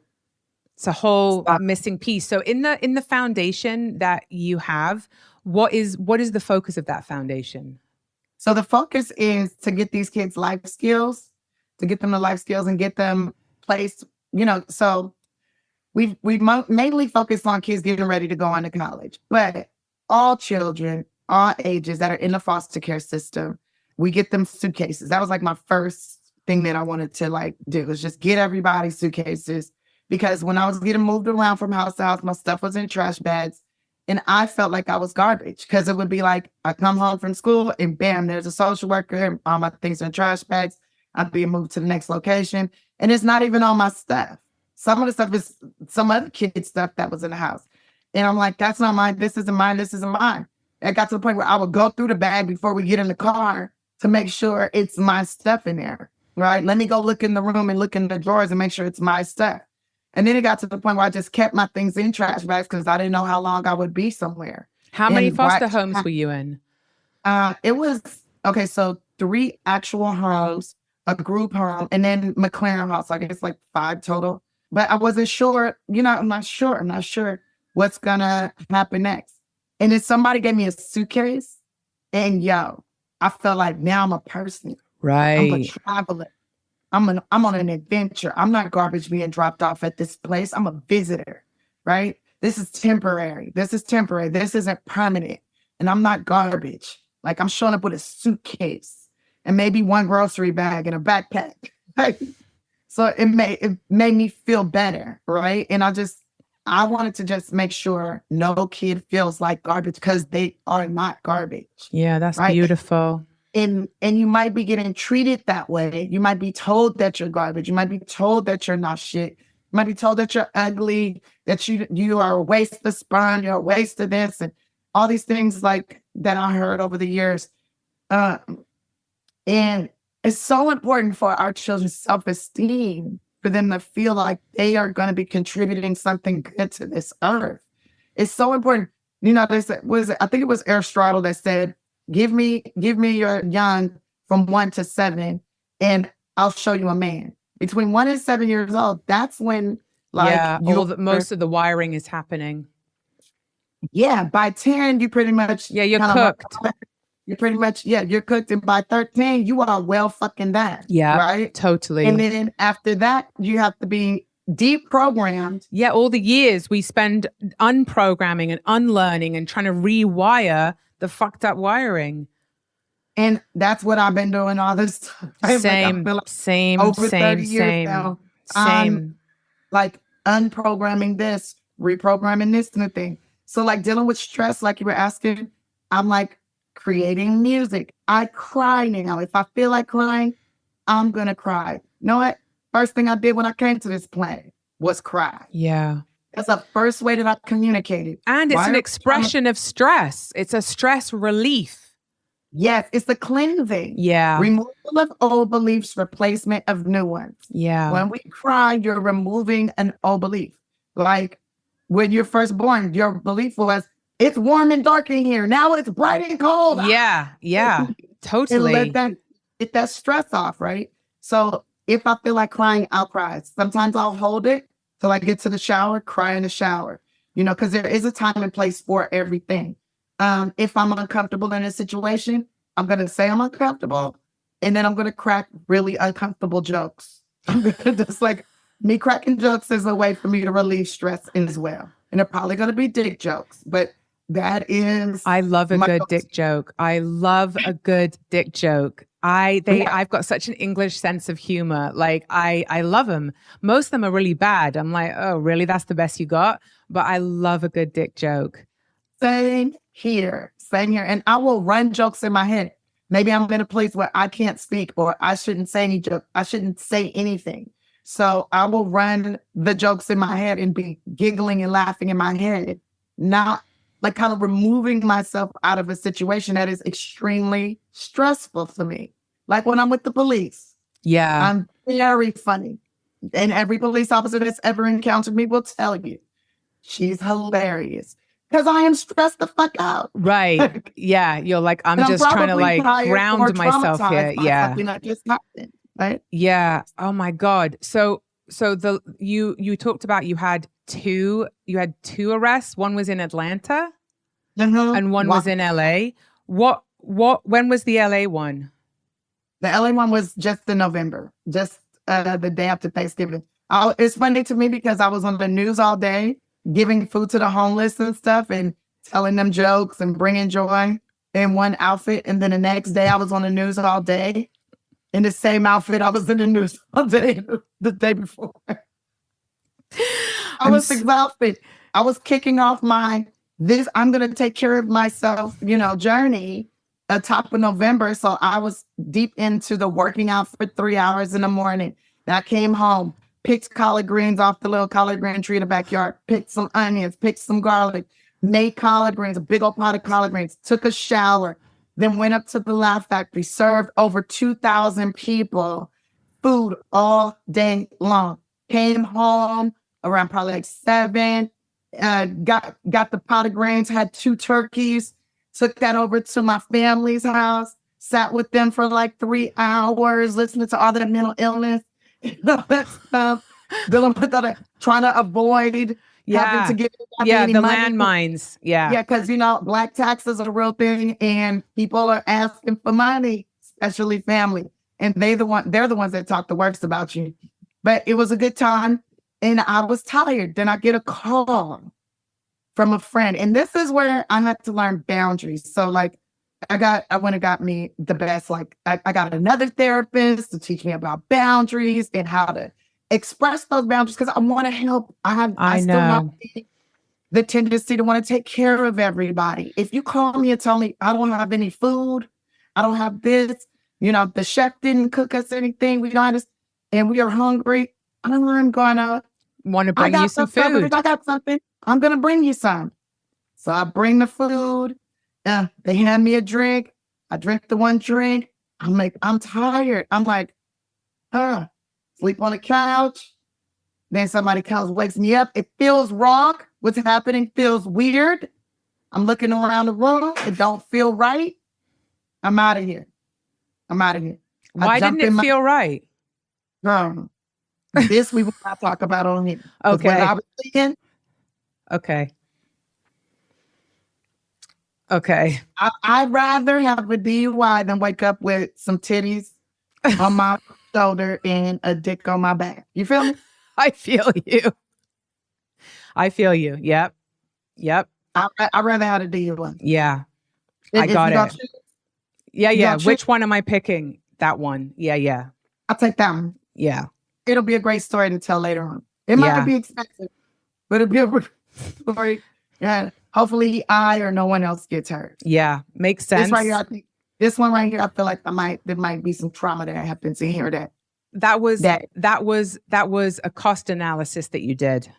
It's a whole missing piece. So in the foundation that you have, what is the focus of that foundation? So the focus is to get these kids life skills, to get them the life skills and get them placed, so we've mainly focused on kids getting ready to go on to college, but all children, all ages that are in the foster care system, we get them suitcases. That was like my first thing that I wanted to like do, was just get everybody suitcases. Because when I was getting moved around from house to house, my stuff was in trash bags. And I felt like I was garbage, because it would be like, I come home from school and bam, there's a social worker and all my things in trash bags. I'd be moved to the next location. And it's not even all my stuff. Some of the stuff is some other kid's stuff that was in the house. And I'm like, that's not mine. This isn't mine. This isn't mine. It got to the point where I would go through the bag before we get in the car to make sure it's my stuff in there, right? Let me go look in the room and look in the drawers and make sure it's my stuff. And then it got to the point where I just kept my things in trash bags because I didn't know how long I would be somewhere. How many foster homes were you in? It was, so 3 actual homes, a group home, and then McLaren House. I guess like 5 total. But I wasn't sure, I'm not sure what's going to happen next. And then somebody gave me a suitcase, and I felt like now I'm a person. Right. I'm a traveler. I'm on an adventure. I'm not garbage being dropped off at this place. I'm a visitor, right? This is temporary. This isn't permanent. And I'm not garbage. Like, I'm showing up with a suitcase and maybe 1 grocery bag and a backpack. So it made me feel better, right? And I wanted to just make sure no kid feels like garbage, because they are not garbage. Yeah, that's right? Beautiful. And you might be getting treated that way. You might be told that you're garbage. You might be told that you're not shit. You might be told that you're ugly, that you are a waste of sperm, you're a waste of this, and all these things like that I heard over the years. And it's so important for our children's self-esteem, for them to feel like they are going to be contributing something good to this earth. It's so important. They said, I think it was Aristotle that said, Give me your young from 1 to 7, and I'll show you a man. Between 1 and 7 years old, that's when most of the wiring is happening. Yeah, by 10, you pretty much you're cooked. You're pretty much you're cooked, and by 13, you are well fucking done. Yeah, right, totally. And then after that, you have to be deprogrammed. Yeah, all the years we spend unprogramming and unlearning and trying to rewire the fucked up wiring. And that's what I've been doing all this time. Same. Over 30 years now. Same. Like unprogramming this, reprogramming this and the thing. So like dealing with stress, like you were asking, I'm like creating music. I cry now. If I feel like crying, I'm going to cry. You know what? First thing I did when I came to this planet was cry. Yeah. That's the first way that I communicated. And it's an expression of stress. It's a stress relief. Yes, it's the cleansing. Yeah. Removal of old beliefs, replacement of new ones. Yeah. When we cry, you're removing an old belief. Like when you're first born, your belief was, it's warm and dark in here. Now it's bright and cold. Yeah. Yeah. Totally. And get that stress off, right? So if I feel like crying, I'll cry. Sometimes I'll hold it till I get to the shower, cry in the shower, because there is a time and place for everything. If I'm uncomfortable in a situation, I'm going to say I'm uncomfortable, and then I'm going to crack really uncomfortable jokes. I'm going to just like Me cracking jokes is a way for me to relieve stress as well. And they're probably going to be dick jokes, but that is I love a my good go-to. dick joke. I love a good dick joke. Yeah. I've got such an English sense of humor. Like I love them. Most of them are really bad. I'm like, oh, really? That's the best you got? But I love a good dick joke. Same here. Same here. And I will run jokes in my head. Maybe I'm in a place where I can't speak or I shouldn't say any joke. I shouldn't say anything. So I will run the jokes in my head and be giggling and laughing in my head, not like kind of removing myself out of a situation that is extremely stressful for me. Like when I'm with the police, Yeah. I'm very funny. And every police officer that's ever encountered me will tell you she's hilarious because I am stressed the fuck out. Right. Yeah. You're like, I'm And I'm just trying to probably like tired or ground myself here. traumatized by Yeah. something that just happened. Right? Yeah. Oh my God. So you talked about you had two arrests. One was in Atlanta and one was in LA. When was the LA one? The LA one was just in November, just the day after Thanksgiving. It's funny to me because I was on the news all day giving food to the homeless and stuff and telling them jokes and bringing joy in one outfit. And then the next day I was on the news all day in the same outfit I was in the news all day the day before. I was exhausted. I was kicking off I'm going to take care of myself, journey top of November. So I was deep into the working out for 3 hours in the morning. Then I came home, picked collard greens off the little collard green tree in the backyard, picked some onions, picked some garlic, made collard greens, a big old pot of collard greens, took a shower, then went up to the Laugh Factory, served over 2,000 people food all day long. Came home around probably like 7, got the pot of greens, had 2 turkeys, took that over to my family's house, sat with them for like 3 hours, listening to all that mental illness, that stuff, dealing with that, trying to avoid having to get the money. landmines. Yeah, because black taxes are a real thing, and people are asking for money, especially family, and they're the ones that talk the worst about you. But it was a good time, and I was tired. Then I get a call from a friend, and this is where I had to learn boundaries. So like, I went and got me the best. Like I got another therapist to teach me about boundaries and how to express those boundaries because I want to help. I still have the tendency to want to take care of everybody. If you call me and tell me I don't have any food, I don't have this, the chef didn't cook us anything, we don't have and we are hungry, I'm gonna want to bring you some food. If I got something, I'm gonna bring you some. So I bring the food. They hand me a drink. I drink the one drink. I'm tired. I'm like, sleep on the couch. Then somebody comes, wakes me up. It feels wrong. What's happening feels weird. I'm looking around the room. It don't feel right. I'm out of here. Why didn't it feel right? This we will not talk about on here. Okay. What I was thinking. Okay. I'd rather have a DUI than wake up with some titties on my shoulder and a dick on my back. You feel me? I feel you. Yep. I'd rather have a DUI. Yeah. I got it. Yeah. Which one am I picking? That one. Yeah. I'll take that one. Yeah. It'll be a great story to tell later on. It might be expensive, but it'll be a great story. Yeah. Hopefully I or no one else gets hurt. Yeah. Makes sense. This one right here, I feel like there might be some trauma that happens in here that was a cost analysis that you did.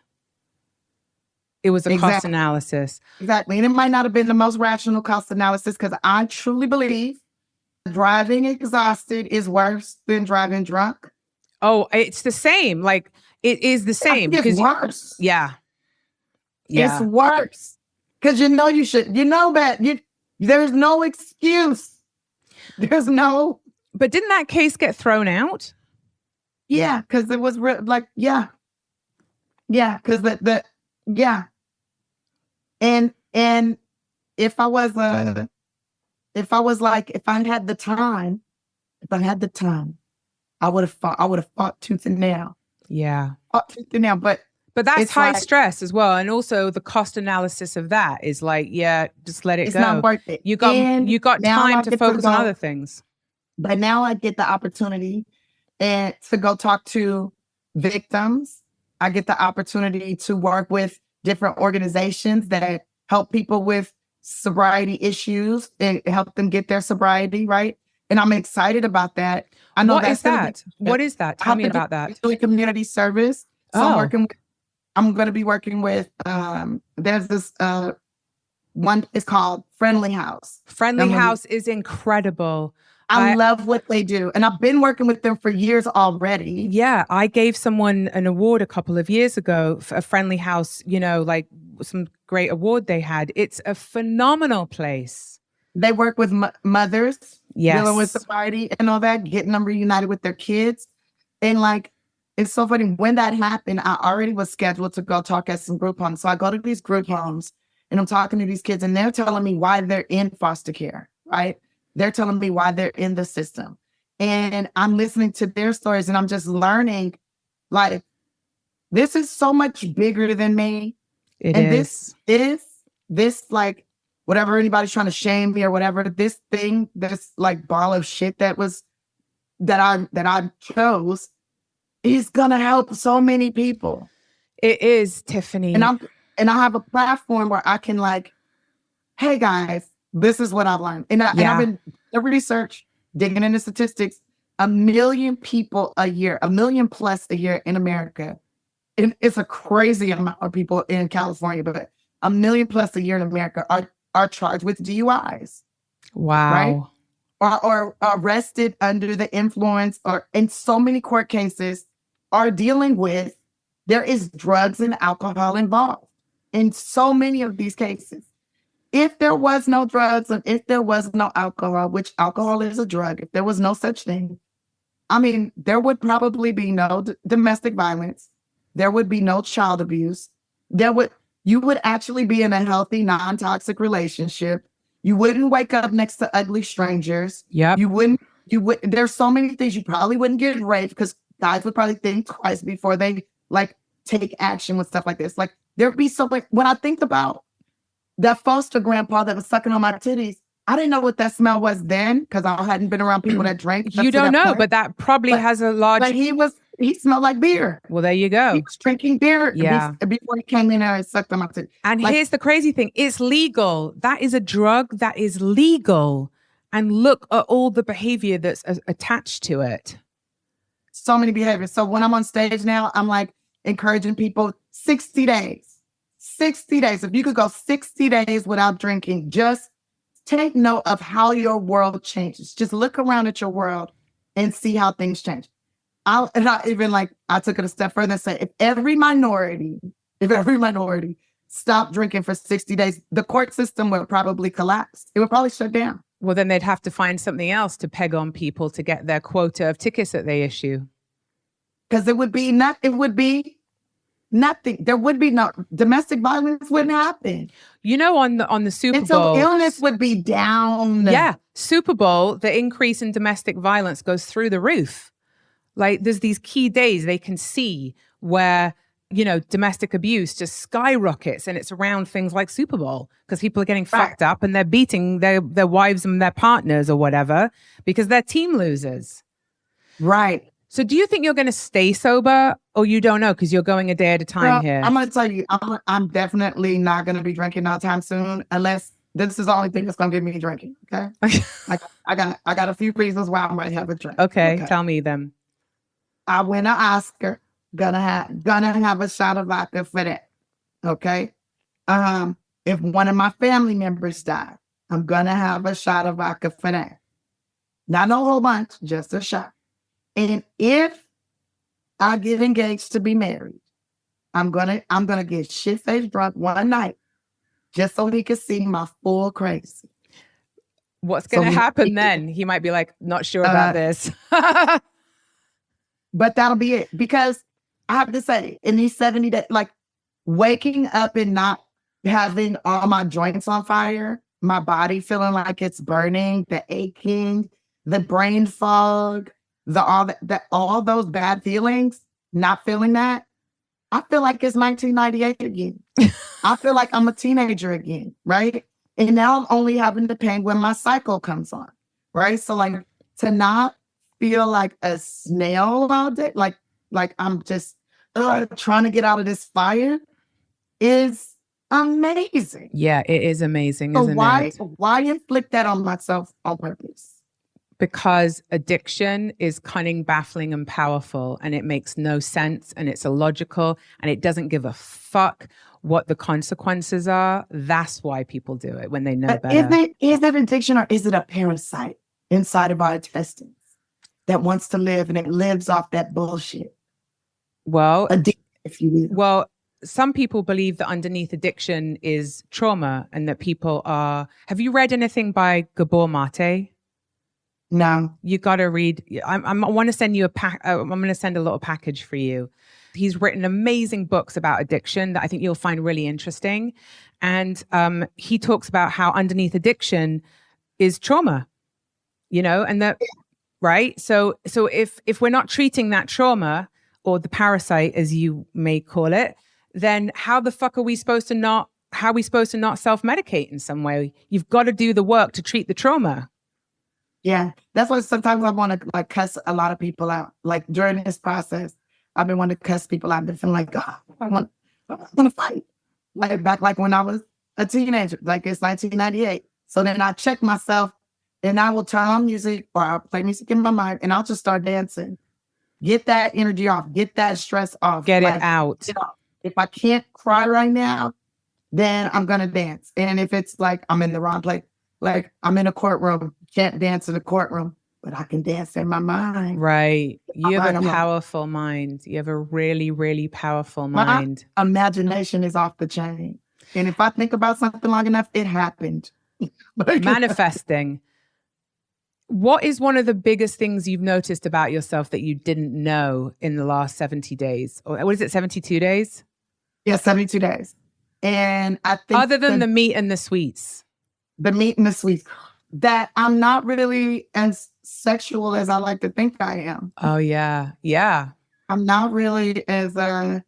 It was a cost analysis. Exactly. And it might not have been the most rational cost analysis because I truly believe driving exhausted is worse than driving drunk. Oh, it's the same. Like it is the same. It's worse. Yeah. It's worse. Because you should, that there's no excuse. There's no. But didn't that case get thrown out? Yeah, because it was yeah, because and if I had the time, I would have fought tooth and nail. Yeah. tooth and nail. But But that's it's high like, stress as well. And also the cost analysis of that is like, yeah, just let it it's not go. worth it. You got And you got now time I to get to focus on go, other things. but now I get the opportunity and to go talk to victims. I get the opportunity to work with different organizations that help people with sobriety issues and help them get their sobriety, right? And I'm excited about that. I know What that's is going to be, that? What is that? I Tell have me to do about that. doing community service. So Oh, I'm going to be working with, there's this, one, it's called Friendly House. Friendly House is incredible. I love what they do. And I've been working with them for years already. Yeah, I gave someone an award a couple of years ago for a Friendly House, you know, like some great award they had. It's a phenomenal place. They work with mothers dealing with Yes. sobriety and all that, getting them reunited with their kids. And like, it's so funny. When that happened, I already was scheduled to go talk at some group homes. So I go to these group homes and I'm talking to these kids and they're telling me why they're in foster care, right? They're telling me why they're in the system. And I'm listening to their stories and I'm just learning, like, this is so much bigger than me. It And is. this like, whatever anybody's trying to shame me or whatever, this thing, this like ball of shit that I chose is gonna help so many people. It is, Tiffany. And I have a platform where I can like, hey guys, this is what I've learned. And I've been the research, digging into statistics, 1 million people a year, 1 million plus a year in America. And it's a crazy amount of people in California, but 1 million plus a year in America are charged with DUIs. Wow. Right? Or arrested under the influence, or in so many court cases are dealing with, there is drugs and alcohol involved in so many of these cases. If there was no drugs and if there was no alcohol, which alcohol is a drug, if there was no such thing, I mean, there would probably be no domestic violence. There would be no child abuse. You would actually be in a healthy, non-toxic relationship. You wouldn't wake up next to ugly strangers. Yep. There's so many things. You probably wouldn't get raped because guys would probably think twice before they like take action with stuff like this. Like there'd be something, when I think about that foster grandpa that was sucking on my titties, I didn't know what that smell was then because I hadn't been around people that drank. You don't know, but that probably has a large. But he smelled like beer. Well, there you go. He was drinking beer before he came in there and sucked on my titties. And like, here's the crazy thing. It's legal. That is a drug that is legal. And look at all the behavior that's attached to it. So many behaviors. So when I'm on stage now, I'm like encouraging people 60 days. 60 days. If you could go 60 days without drinking, just take note of how your world changes. Just look around at your world and see how things change. I took it a step further and said, if every minority stopped drinking for 60 days, the court system would probably collapse. It would probably shut down. Well, then they'd have to find something else to peg on people to get their quota of tickets that they issue. Because it would be nothing. There would be no domestic violence wouldn't happen. You know, on the Super Bowl, so illness would be down. Yeah, Super Bowl, the increase in domestic violence goes through the roof. Like there's these key days they can see where, you know, domestic abuse just skyrockets, and it's around things like Super Bowl because people are getting fucked up and they're beating their wives and their partners or whatever because their team loses. Right. So do you think you're going to stay sober, or you don't know because you're going a day at a time here? I'm going to tell you, I'm definitely not going to be drinking no time soon unless this is the only thing that's going to get me drinking. Okay. I got a few reasons why I might have a drink. Okay. Tell me them. I win an Oscar, gonna have a shot of vodka for that. Okay. If one of my family members die, I'm gonna have a shot of vodka for that. Not a whole bunch, just a shot. And if I get engaged to be married, I'm gonna get shit-faced drunk one night just so he can see my full crazy. What's gonna happen then? He might be like, not sure about this. But that'll be it. Because I have to say, in these 70 days, like waking up and not having all my joints on fire, my body feeling like it's burning, the aching, the brain fog, all those bad feelings, not feeling that, I feel like it's 1998 again. I feel like I'm a teenager again, right? And now I'm only having the pain when my cycle comes on, right? So like to not feel like a snail all day, like I'm just trying to get out of this fire is amazing. Yeah, it is amazing, So isn't it? why inflict that on myself on purpose? Because addiction is cunning, baffling, and powerful, and it makes no sense, and it's illogical, and it doesn't give a fuck what the consequences are. That's why people do it when they know better. Is it addiction, or is it a parasite inside of our intestines that wants to live, and it lives off that bullshit? Well, addiction, if you will. Well, some people believe that underneath addiction is trauma, and that people are. Have you read anything by Gabor Mate? No. You got to read. I want to send you a pack. I'm going to send a little package for you. He's written amazing books about addiction that I think you'll find really interesting. And he talks about how underneath addiction is trauma, and that, right? So if we're not treating that trauma, or the parasite, as you may call it, then how the fuck are we supposed to not self-medicate in some way? You've got to do the work to treat the trauma. Yeah, that's why sometimes I want to like cuss a lot of people out. Like during this process, I've been wanting to cuss people out. I've been feeling like, oh, I want to fight. Like back like when I was a teenager, like it's 1998. So then I check myself and I will turn on music, or I'll play music in my mind, and I'll just start dancing. Get that energy off, get that stress off. Get it out. If I can't cry right now, then I'm going to dance. And if it's like I'm in the wrong place, like I'm in a courtroom, can't dance in a courtroom, but I can dance in my mind. Right. You have a powerful mind. You have a really, really powerful mind. My imagination is off the chain. And if I think about something long enough, it happened. Manifesting. What is one of the biggest things you've noticed about yourself that you didn't know in the last 70 days? Or what is it, 72 days? Yeah, 72 days. And I think other than the meat and the sweets. The meat and the sweets. That I'm not really as sexual as I like to think I am. Oh, yeah. Yeah. I'm not really as I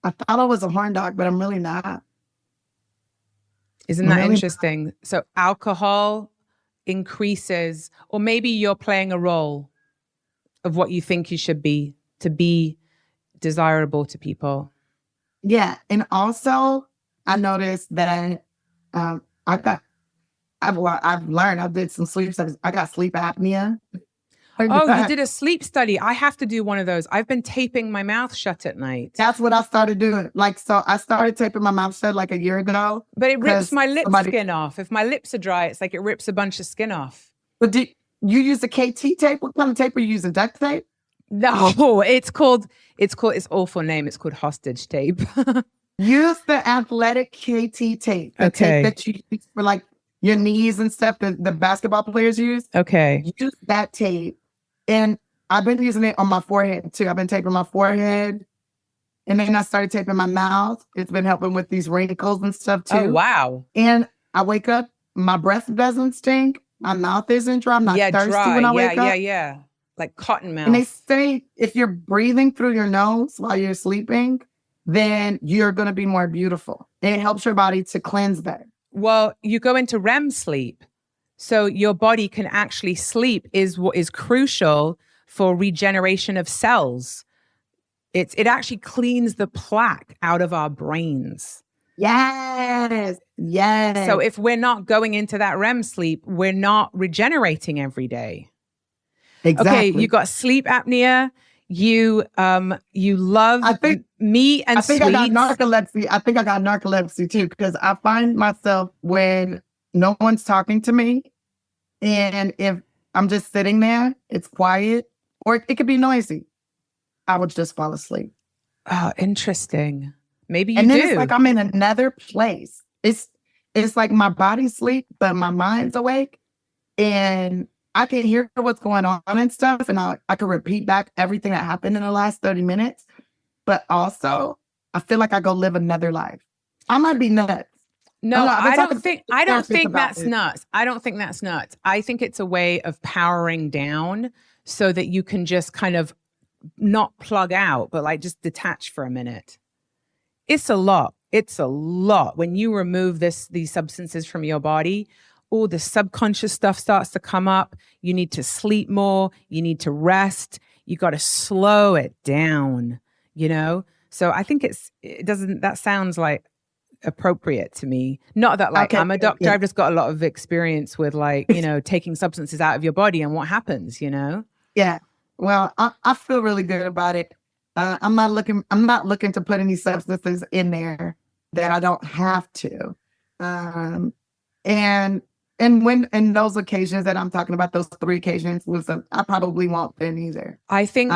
thought I was a horn dog, but I'm really not. Isn't that really interesting? So alcohol increases, or maybe you're playing a role of what you think you should be to be desirable to people. Yeah. And also I noticed that I've learned, I did some sleep studies. I got sleep apnea. Oh, you did a sleep study. I have to do one of those. I've been taping my mouth shut at night. That's what I started doing. Like, so I started taping my mouth shut like a year ago. But it rips my skin off. If my lips are dry, it's like it rips a bunch of skin off. But do you use the KT tape? What kind of tape are you using? Duct tape? No, it's awful name. It's called hostage tape. Use the athletic KT tape. The tape that you use for like your knees and stuff that the basketball players use. Okay. Use that tape. And I've been using it on my forehead too. I've been taping my forehead. And then I started taping my mouth. It's been helping with these wrinkles and stuff too. Oh, wow. And I wake up, my breath doesn't stink. My mouth isn't dry. I'm not thirsty dry. When I wake up. Yeah. Like cotton mouth. And they say if you're breathing through your nose while you're sleeping, then you're going to be more beautiful. And it helps your body to cleanse better. Well, you go into REM sleep. So your body can actually sleep is what is crucial for regeneration of cells. It actually cleans the plaque out of our brains. Yes. So if we're not going into that REM sleep, we're not regenerating every day. Exactly. Okay, you got sleep apnea. You love me and sweets. I got narcolepsy. I think I got narcolepsy too, because I find myself when no one's talking to me, and if I'm just sitting there, it's quiet, or it could be noisy, I would just fall asleep. Oh, interesting. Maybe you and then do. It's like I'm in another place. It's like my body's asleep, but my mind's awake, and I can hear what's going on and stuff, and I can repeat back everything that happened in the last 30 minutes. But also, I feel like I go live another life. I might be nuts. No, I don't think that's nuts. I don't think that's nuts. I think it's a way of powering down so that you can just kind of not plug out, but like just detach for a minute. It's a lot. It's a lot. When you remove these substances from your body, all the subconscious stuff starts to come up. You need to sleep more. You need to rest. You got to slow it down, So I think that sounds like appropriate to me. Not that like I'm a doctor. Yeah. I've just got a lot of experience with like, taking substances out of your body and what happens, Yeah. Well, I feel really good about it. I'm not looking to put any substances in there that I don't have to. And when in those occasions that I'm talking about, those 3 occasions, I probably won't then either. I think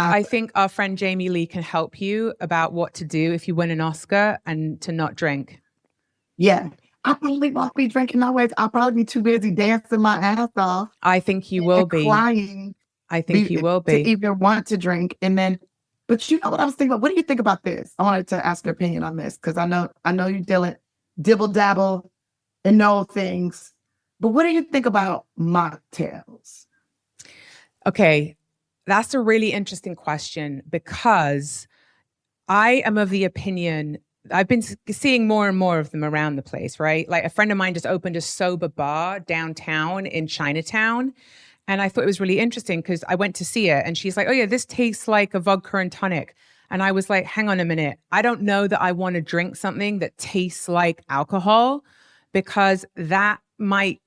our friend Jamie Lee can help you about what to do if you win an Oscar and to not drink. Yeah. I probably won't be drinking always. I'll probably be too busy dancing my ass off. I think you will be. Crying. I think you will be. To even want to drink. And then, but you know what I was thinking about? What do you think about this? I wanted to ask your opinion on this because I know you dibble dabble and know things. But what do you think about mocktails? Okay, that's a really interesting question because I am of the opinion, I've been seeing more and more of them around the place, right? Like a friend of mine just opened a sober bar downtown in Chinatown. And I thought it was really interesting because I went to see it and she's like, oh yeah, this tastes like a vodka and tonic. And I was like, hang on a minute. I don't know that I want to drink something that tastes like alcohol because that might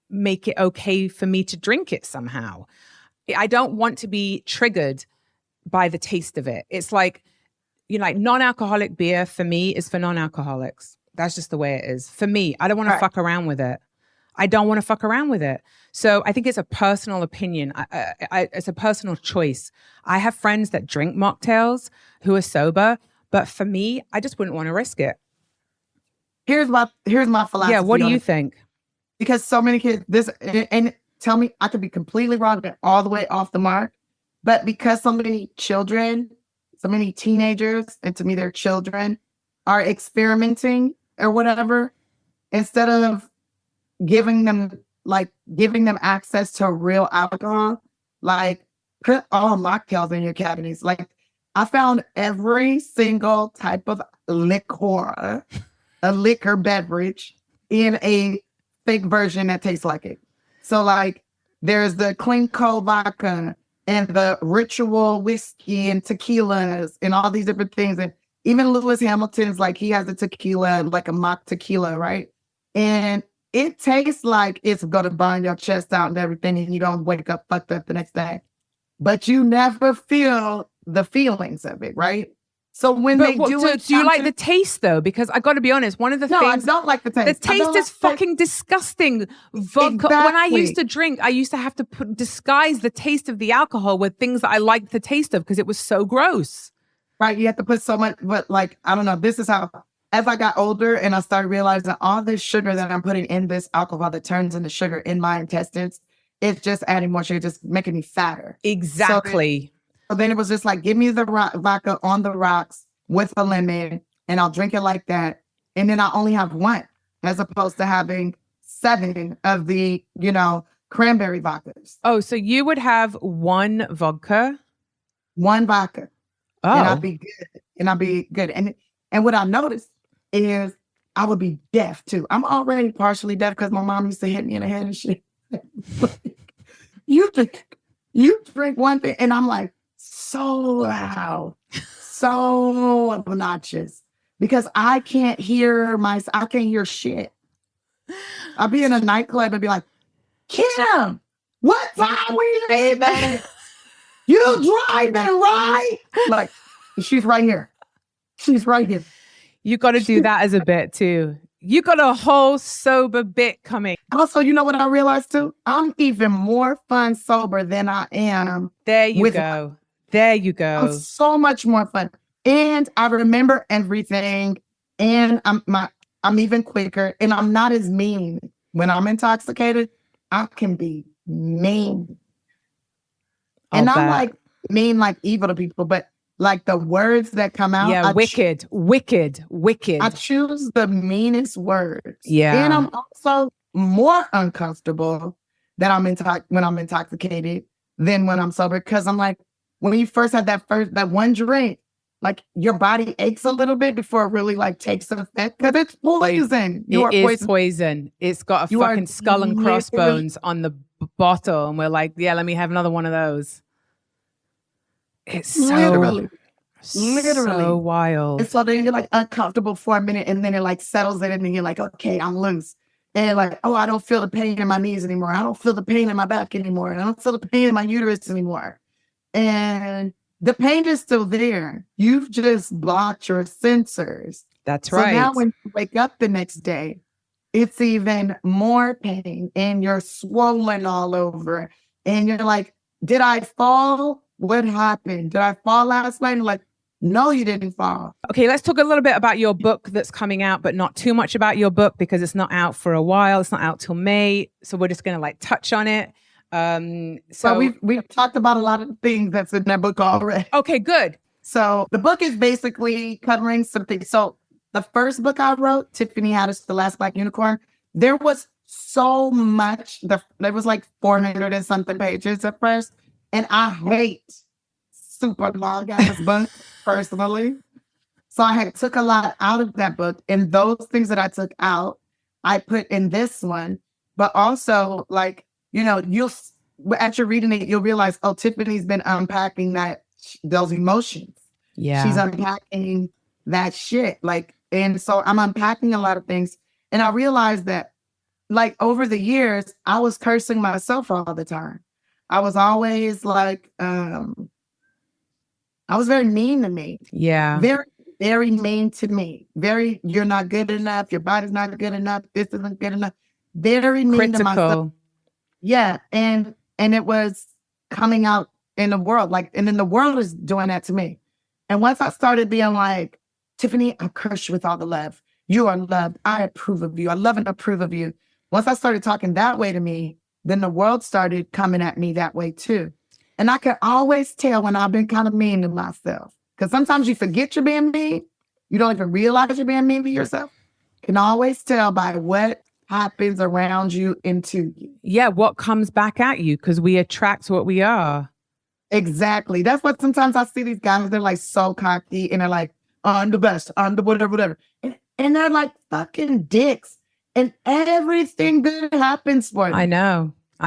make it okay for me to drink it somehow. I don't want to be triggered by the taste of it. It's like, like non-alcoholic beer for me is for non-alcoholics. That's just the way it is. For me, I don't want to fuck around with it. I don't want to fuck around with it. So I think it's a personal opinion. It's a personal choice. I have friends that drink mocktails who are sober, but for me, I just wouldn't want to risk it. Here's my philosophy. Yeah, what do you think? Because so many kids, and tell me, I could be completely wrong, but all the way off the mark. But because so many children, so many teenagers, and to me, they're children, are experimenting or whatever, instead of giving them access to real alcohol, like put all mocktails in your cabinets. Like I found every single type of liquor, a liquor beverage in a fake version that tastes like it. So like there's the clean cold vodka and the ritual whiskey and tequilas and all these different things. And even Lewis Hamilton's like, he has a tequila, like a mock tequila, right? And it tastes like it's going to burn your chest out and everything. And you don't wake up fucked up the next day, but you never feel the feelings of it. Right. So when do you like the taste though? Because I got to be honest, one of the things I don't like the taste. The taste is fucking disgusting. Vodka. Exactly. When I used to drink, I used to have to disguise the taste of the alcohol with things that I liked the taste of because it was so gross. Right. You have to put so much, but like, I don't know. This is how, as I got older and I started realizing all this sugar that I'm putting in this alcohol that turns into sugar in my intestines, it's just adding more sugar, just making me fatter. Exactly. So then it was just like, give me the vodka on the rocks with a lemon and I'll drink it like that. And then I only have one as opposed to having 7 of the, cranberry vodkas. Oh, so you would have one vodka? One vodka. Oh. And I'd be good. And what I noticed is I would be deaf too. I'm already partially deaf because my mom used to hit me in the head and shit. You drink one thing and I'm like, so loud, so obnoxious because I can't hear shit. I'll be in a nightclub and be like, Kim, what time we leaving? You driving, right? Like, she's right here. She's right here. You got to do that as a bit too. You got a whole sober bit coming. Also, you know what I realized too? I'm even more fun sober than I am. There you go. There you go. I'm so much more fun. And I remember everything. And I'm even quicker. And I'm not as mean. When I'm intoxicated, I can be mean. And I'm like mean, like evil to people, but like the words that come out. Yeah, wicked. I choose the meanest words. Yeah. And I'm also more uncomfortable that when I'm intoxicated than when I'm sober. Because I'm like, when you first had that one drink, like your body aches a little bit before it really like takes effect because it's poison. It is poison. It's got a fucking skull and crossbones on the bottle. And we're like, yeah, let me have another one of those. It's so literally so wild. And so then you're like uncomfortable for a minute and then it like settles in and then you're like, okay, I'm loose. And like, oh, I don't feel the pain in my knees anymore. I don't feel the pain in my back anymore. I don't feel the pain in my uterus anymore. And the pain is still there. You've just blocked your sensors. That's right. So now when you wake up the next day, it's even more pain and you're swollen all over. And you're like, did I fall? What happened? Did I fall last night? And like, no, you didn't fall. Okay, let's talk a little bit about your book that's coming out, but not too much about your book because it's not out for a while. It's not out till May. So we're just going to like touch on it. So we've talked about a lot of things that's in that book already. Okay, good. So the book is basically covering something. So the first book I wrote, Tiffany Haddish, The Last Black Unicorn, there was so much. There was like 400 and something pages at first. And I hate super long ass books personally. So I had took a lot out of that book. And those things that I took out, I put in this one. But also like, you know, as you're reading it, you'll realize, oh, Tiffany's been unpacking those emotions. Yeah. She's unpacking that shit. Like, and so I'm unpacking a lot of things. And I realized that like over the years, I was cursing myself all the time. I was always like, I was very mean to me. Yeah. Very, very mean to me. Very, you're not good enough. Your body's not good enough. This isn't good enough. Very mean Critical. to myself. Yeah. And it was coming out in the world. Like, and then the world is doing that to me. And once I started being like, Tiffany, I curse you with all the love. You are loved. I approve of you. I love and approve of you. Once I started talking that way to me, then the world started coming at me that way too. And I can always tell when I've been kind of mean to myself. Because sometimes you forget you're being mean. You don't even realize you're being mean to yourself. You can always tell by what happens around you and to you. Yeah, what comes back at you, because we attract what we are. Exactly. That's what sometimes I see these guys, they're like so cocky and they're like, I'm the best, I'm the whatever. And they're like fucking dicks. And everything good happens for them. I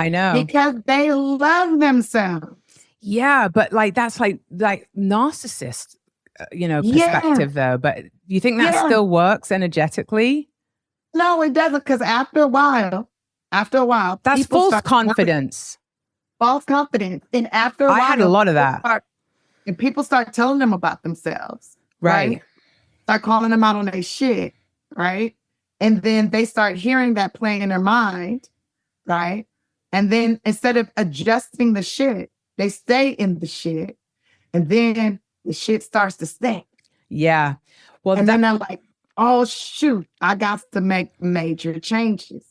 know. Because they love themselves. Yeah, but like that's like narcissist, perspective though. But you think that still works energetically? No, it doesn't. Because after a while, that's false confidence. False confidence. And after a while, I had a lot of that. And people start telling them about themselves. Right. Start calling them out on their shit. Right. And then they start hearing that playing in their mind. Right. And then instead of adjusting the shit, they stay in the shit. And then the shit starts to stink. Yeah. Well, and then they're like, oh, shoot, I got to make major changes.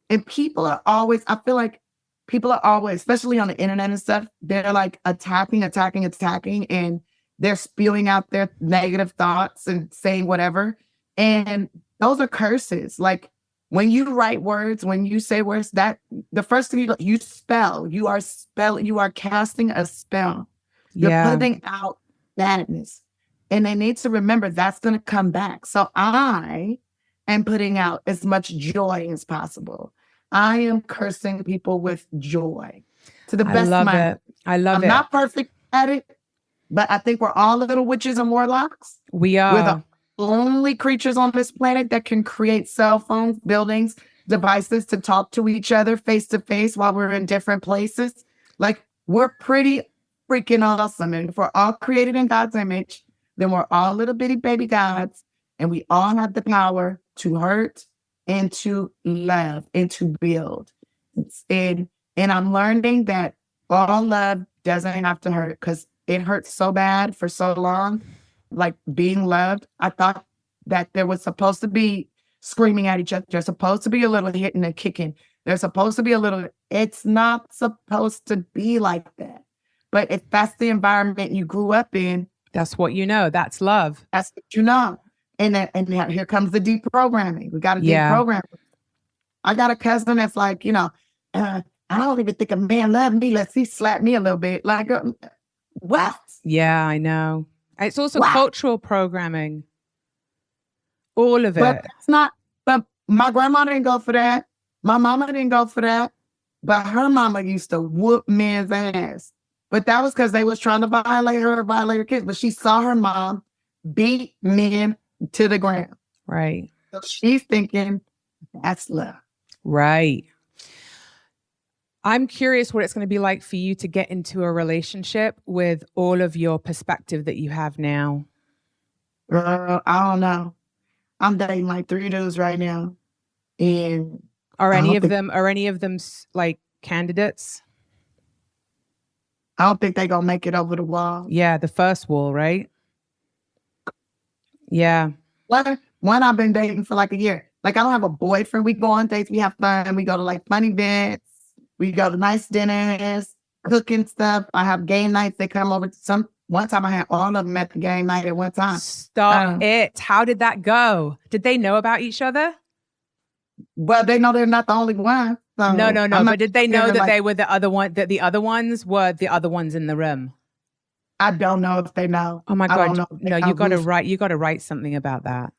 And people are always, I feel like people are always, especially on the internet and stuff, they're like attacking. And they're spewing out their negative thoughts and saying whatever. And those are curses. Like, when you write words, when you say words, that the first thing you spell, you are casting a spell. You're putting out badness. And they need to remember that's going to come back. So I am putting out as much joy as possible. I am cursing people with joy to the best of my ability. I love it. I'm not perfect at it, but I think we're all little witches and warlocks. We are. We're the only creatures on this planet that can create cell phones, buildings, devices to talk to each other face to face while we're in different places. Like, we're pretty freaking awesome. And if we're all created in God's image, then we're all little bitty baby gods. And we all have the power to hurt and to love and to build. And I'm learning that all love doesn't have to hurt, because it hurts so bad for so long. Like being loved, I thought that there was supposed to be screaming at each other. There's supposed to be a little hitting and kicking. There's supposed to be a little, it's not supposed to be like that. But if that's the environment you grew up in, that's what you know. That's love. That's what you know. And here comes the deprogramming. We got to deprogram. I got a cousin that's like, I don't even think a man loved me unless he slapped me a little bit. Like, What? Yeah, I know. It's also What? cultural programming. All of But it. that's not, but my grandma didn't go for that. My mama didn't go for that. But her mama used to whoop men's ass. But that was because they was trying to violate her kids. But she saw her mom beat men to the ground. Right. So she's thinking, that's love. Right. I'm curious what it's going to be like for you to get into a relationship with all of your perspective that you have now. Girl, I don't know. I'm dating like 3 dudes right now. And Are any of them like candidates? I don't think they're gonna make it over the wall. Yeah, the first wall, right? Yeah. One I've been dating for like a year. Like I don't have a boyfriend. We go on dates, we have fun, we go to like fun events, we go to nice dinners, cooking stuff. I have game nights. They come over to one time I had all of them at the game night at one time. Stop it. How did that go? Did they know about each other? Well, they know they're not the only one. So No. But did they know that they were the other one, that the other ones were the other ones in the room? I don't know if they know. Oh my God. No, you got to write something about that.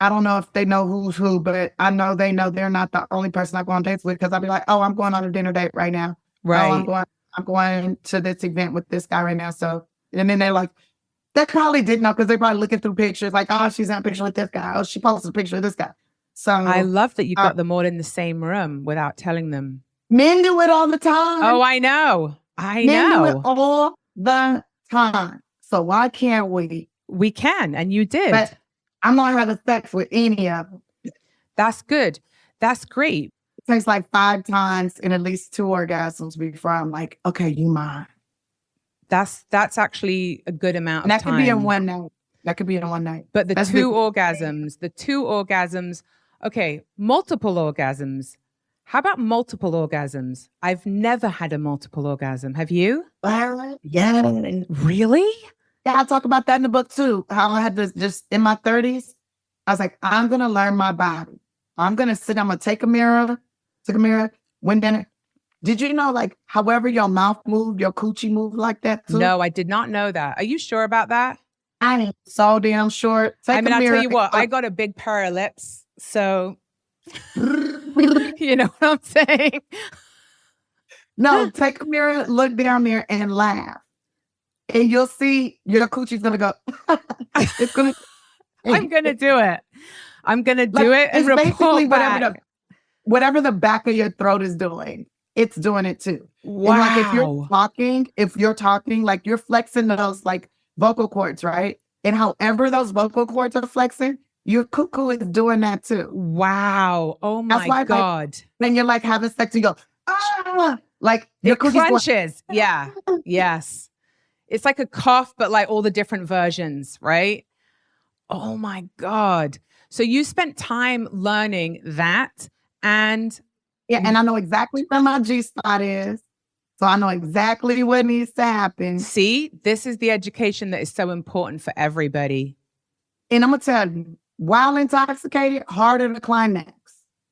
I don't know if they know who's who, but I know they know they're not the only person I go on dates with, because I'll be like, oh, I'm going on a dinner date right now. Right. Oh, I'm going to this event with this guy right now. So, and then they're like, they probably didn't know because they're probably looking through pictures like, oh, she's in a picture with this guy. Oh, she posted a picture of this guy. So I love that you got them all in the same room without telling them. Men do it all the time. Oh, I know. Men do it all the time. So why can't we? We can, and you did. But I'm not having sex with any of them. That's good. That's great. It takes like 5 times and at least 2 orgasms before I'm like, okay, you mine. That's actually a good amount of time. That could be in one night. But the two orgasms, okay, multiple orgasms. How about multiple orgasms? I've never had a multiple orgasm. Have you? Yeah. Really? Yeah, I talk about that in the book too. How I had to just in my 30s, I was like, I'm going to learn my body. I'm going to take a mirror, win dinner. Did you know, like, however your mouth moved, your coochie moved like that too? No, I did not know that. Are you sure about that? I am so damn sure. I'll tell you what, I got a big pair of lips, so you know what I'm saying? No, take a mirror, look down there and laugh. And you'll see your coochie's going to go. It's going to. I'm going to do it. I'm going to do it and report back. Whatever the back of your throat is doing, it's doing it too. Wow. And like if you're talking, like you're flexing those like vocal cords, right? And however those vocal cords are flexing, your cuckoo is doing that too. Wow. Oh my God. Like, when you're like having sex, you go, ah, like your crunches. Yeah. Yes. It's like a cough, but like all the different versions, right? Oh my God. So you spent time learning that, and yeah, and I know exactly where my G spot is. So I know exactly what needs to happen. See, this is the education that is so important for everybody. And I'm going to tell you, while intoxicated, harder to climax.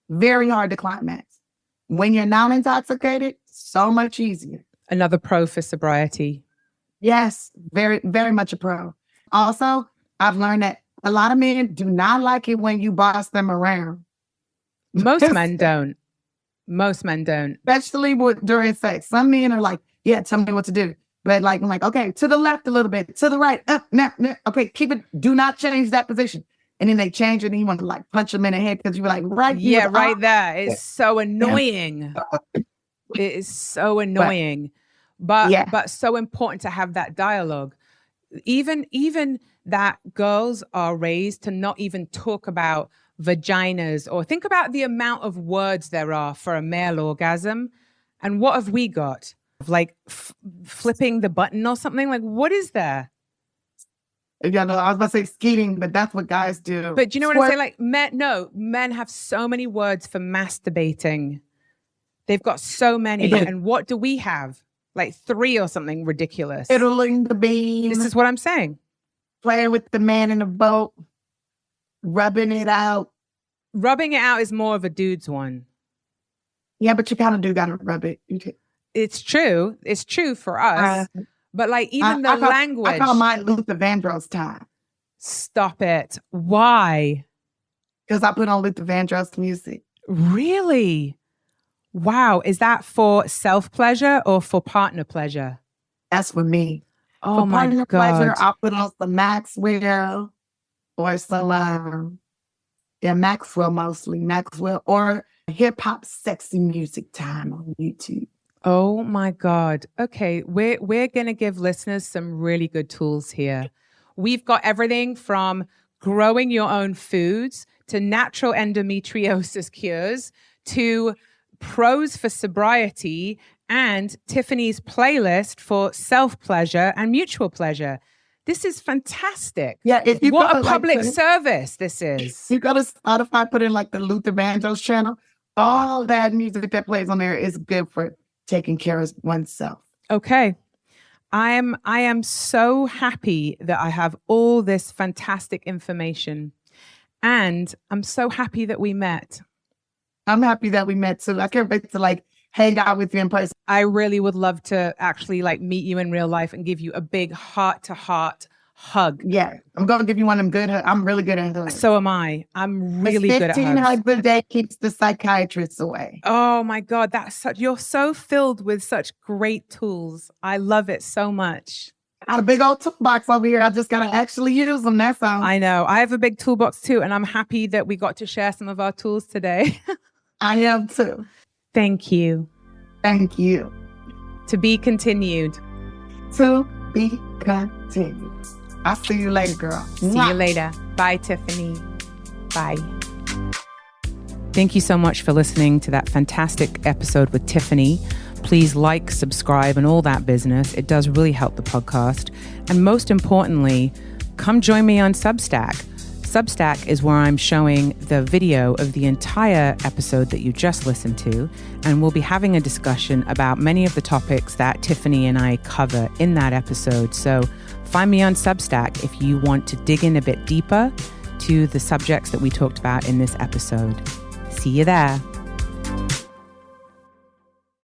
Very hard to climax. When you're not intoxicated, so much easier. Another pro for sobriety. Yes, very, very much a pro. Also, I've learned that a lot of men do not like it when you boss them around. Most men don't. Most men don't. Especially during sex. Some men are like, yeah, tell me what to do. But like, I'm like, okay, to the left a little bit, to the right, up, now. Okay, keep it, do not change that position. And then they change it and you want to like punch them in the head because you were like, right. Yeah, right there. It's so annoying. It is so annoying. But so important to have that dialogue. Even that girls are raised to not even talk about vaginas, or think about the amount of words there are for a male orgasm. And what have we got? Like flipping the button or something? Like, what is there? Yeah, no, I was about to say skeeting, but that's what guys do. But do you know what I'm saying? Like men have so many words for masturbating. They've got so many. And what do we have? Like 3 or something ridiculous. Fiddling the beam. This is what I'm saying. Playing with the man in the boat. Rubbing it out. Rubbing it out is more of a dude's one. Yeah, but you kind of do got to rub it. It's true. It's true for us. But like even the language. I call mine Luther Vandross time. Stop it. Why? Because I put on Luther Vandross music. Really? Wow. Is that for self-pleasure or for partner pleasure? That's for me. Oh for my partner God. pleasure, I'll put on some Maxwell or some, Maxwell mostly. Maxwell or hip-hop sexy music time on YouTube. Oh my God. Okay. We're going to give listeners some really good tools here. We've got everything from growing your own foods to natural endometriosis cures to pros for sobriety and Tiffany's playlist for self-pleasure and mutual pleasure. This is fantastic. Yeah, if you what a public service this is. You go to Spotify, put in like the Luther Vandross channel. All that music that plays on there is good for taking care of oneself. Okay. I am so happy that I have all this fantastic information. And I'm so happy that we met. I'm happy that we met too. I can't wait to like hang out with you in person. I really would love to actually like meet you in real life and give you a big heart-to-heart hug. Yeah, I'm going to give you one of them good hugs. I'm really good at hugs. So am I. I'm really good at hugs. 15 hugs a day keeps the psychiatrists away. Oh my God, you're so filled with such great tools. I love it so much. I got a big old toolbox over here. I just got to actually use them. That's all. I know. I have a big toolbox too, and I'm happy that we got to share some of our tools today. I am too. Thank you. Thank you. To be continued. To be continued. I'll see you later, girl. See you later. Bye, Tiffany. Bye. Thank you so much for listening to that fantastic episode with Tiffany. Please like, subscribe, and all that business. It does really help the podcast. And most importantly, come join me on Substack. Substack is where I'm showing the video of the entire episode that you just listened to, and we'll be having a discussion about many of the topics that Tiffany and I cover in that episode. So find me on Substack if you want to dig in a bit deeper to the subjects that we talked about in this episode. See you there.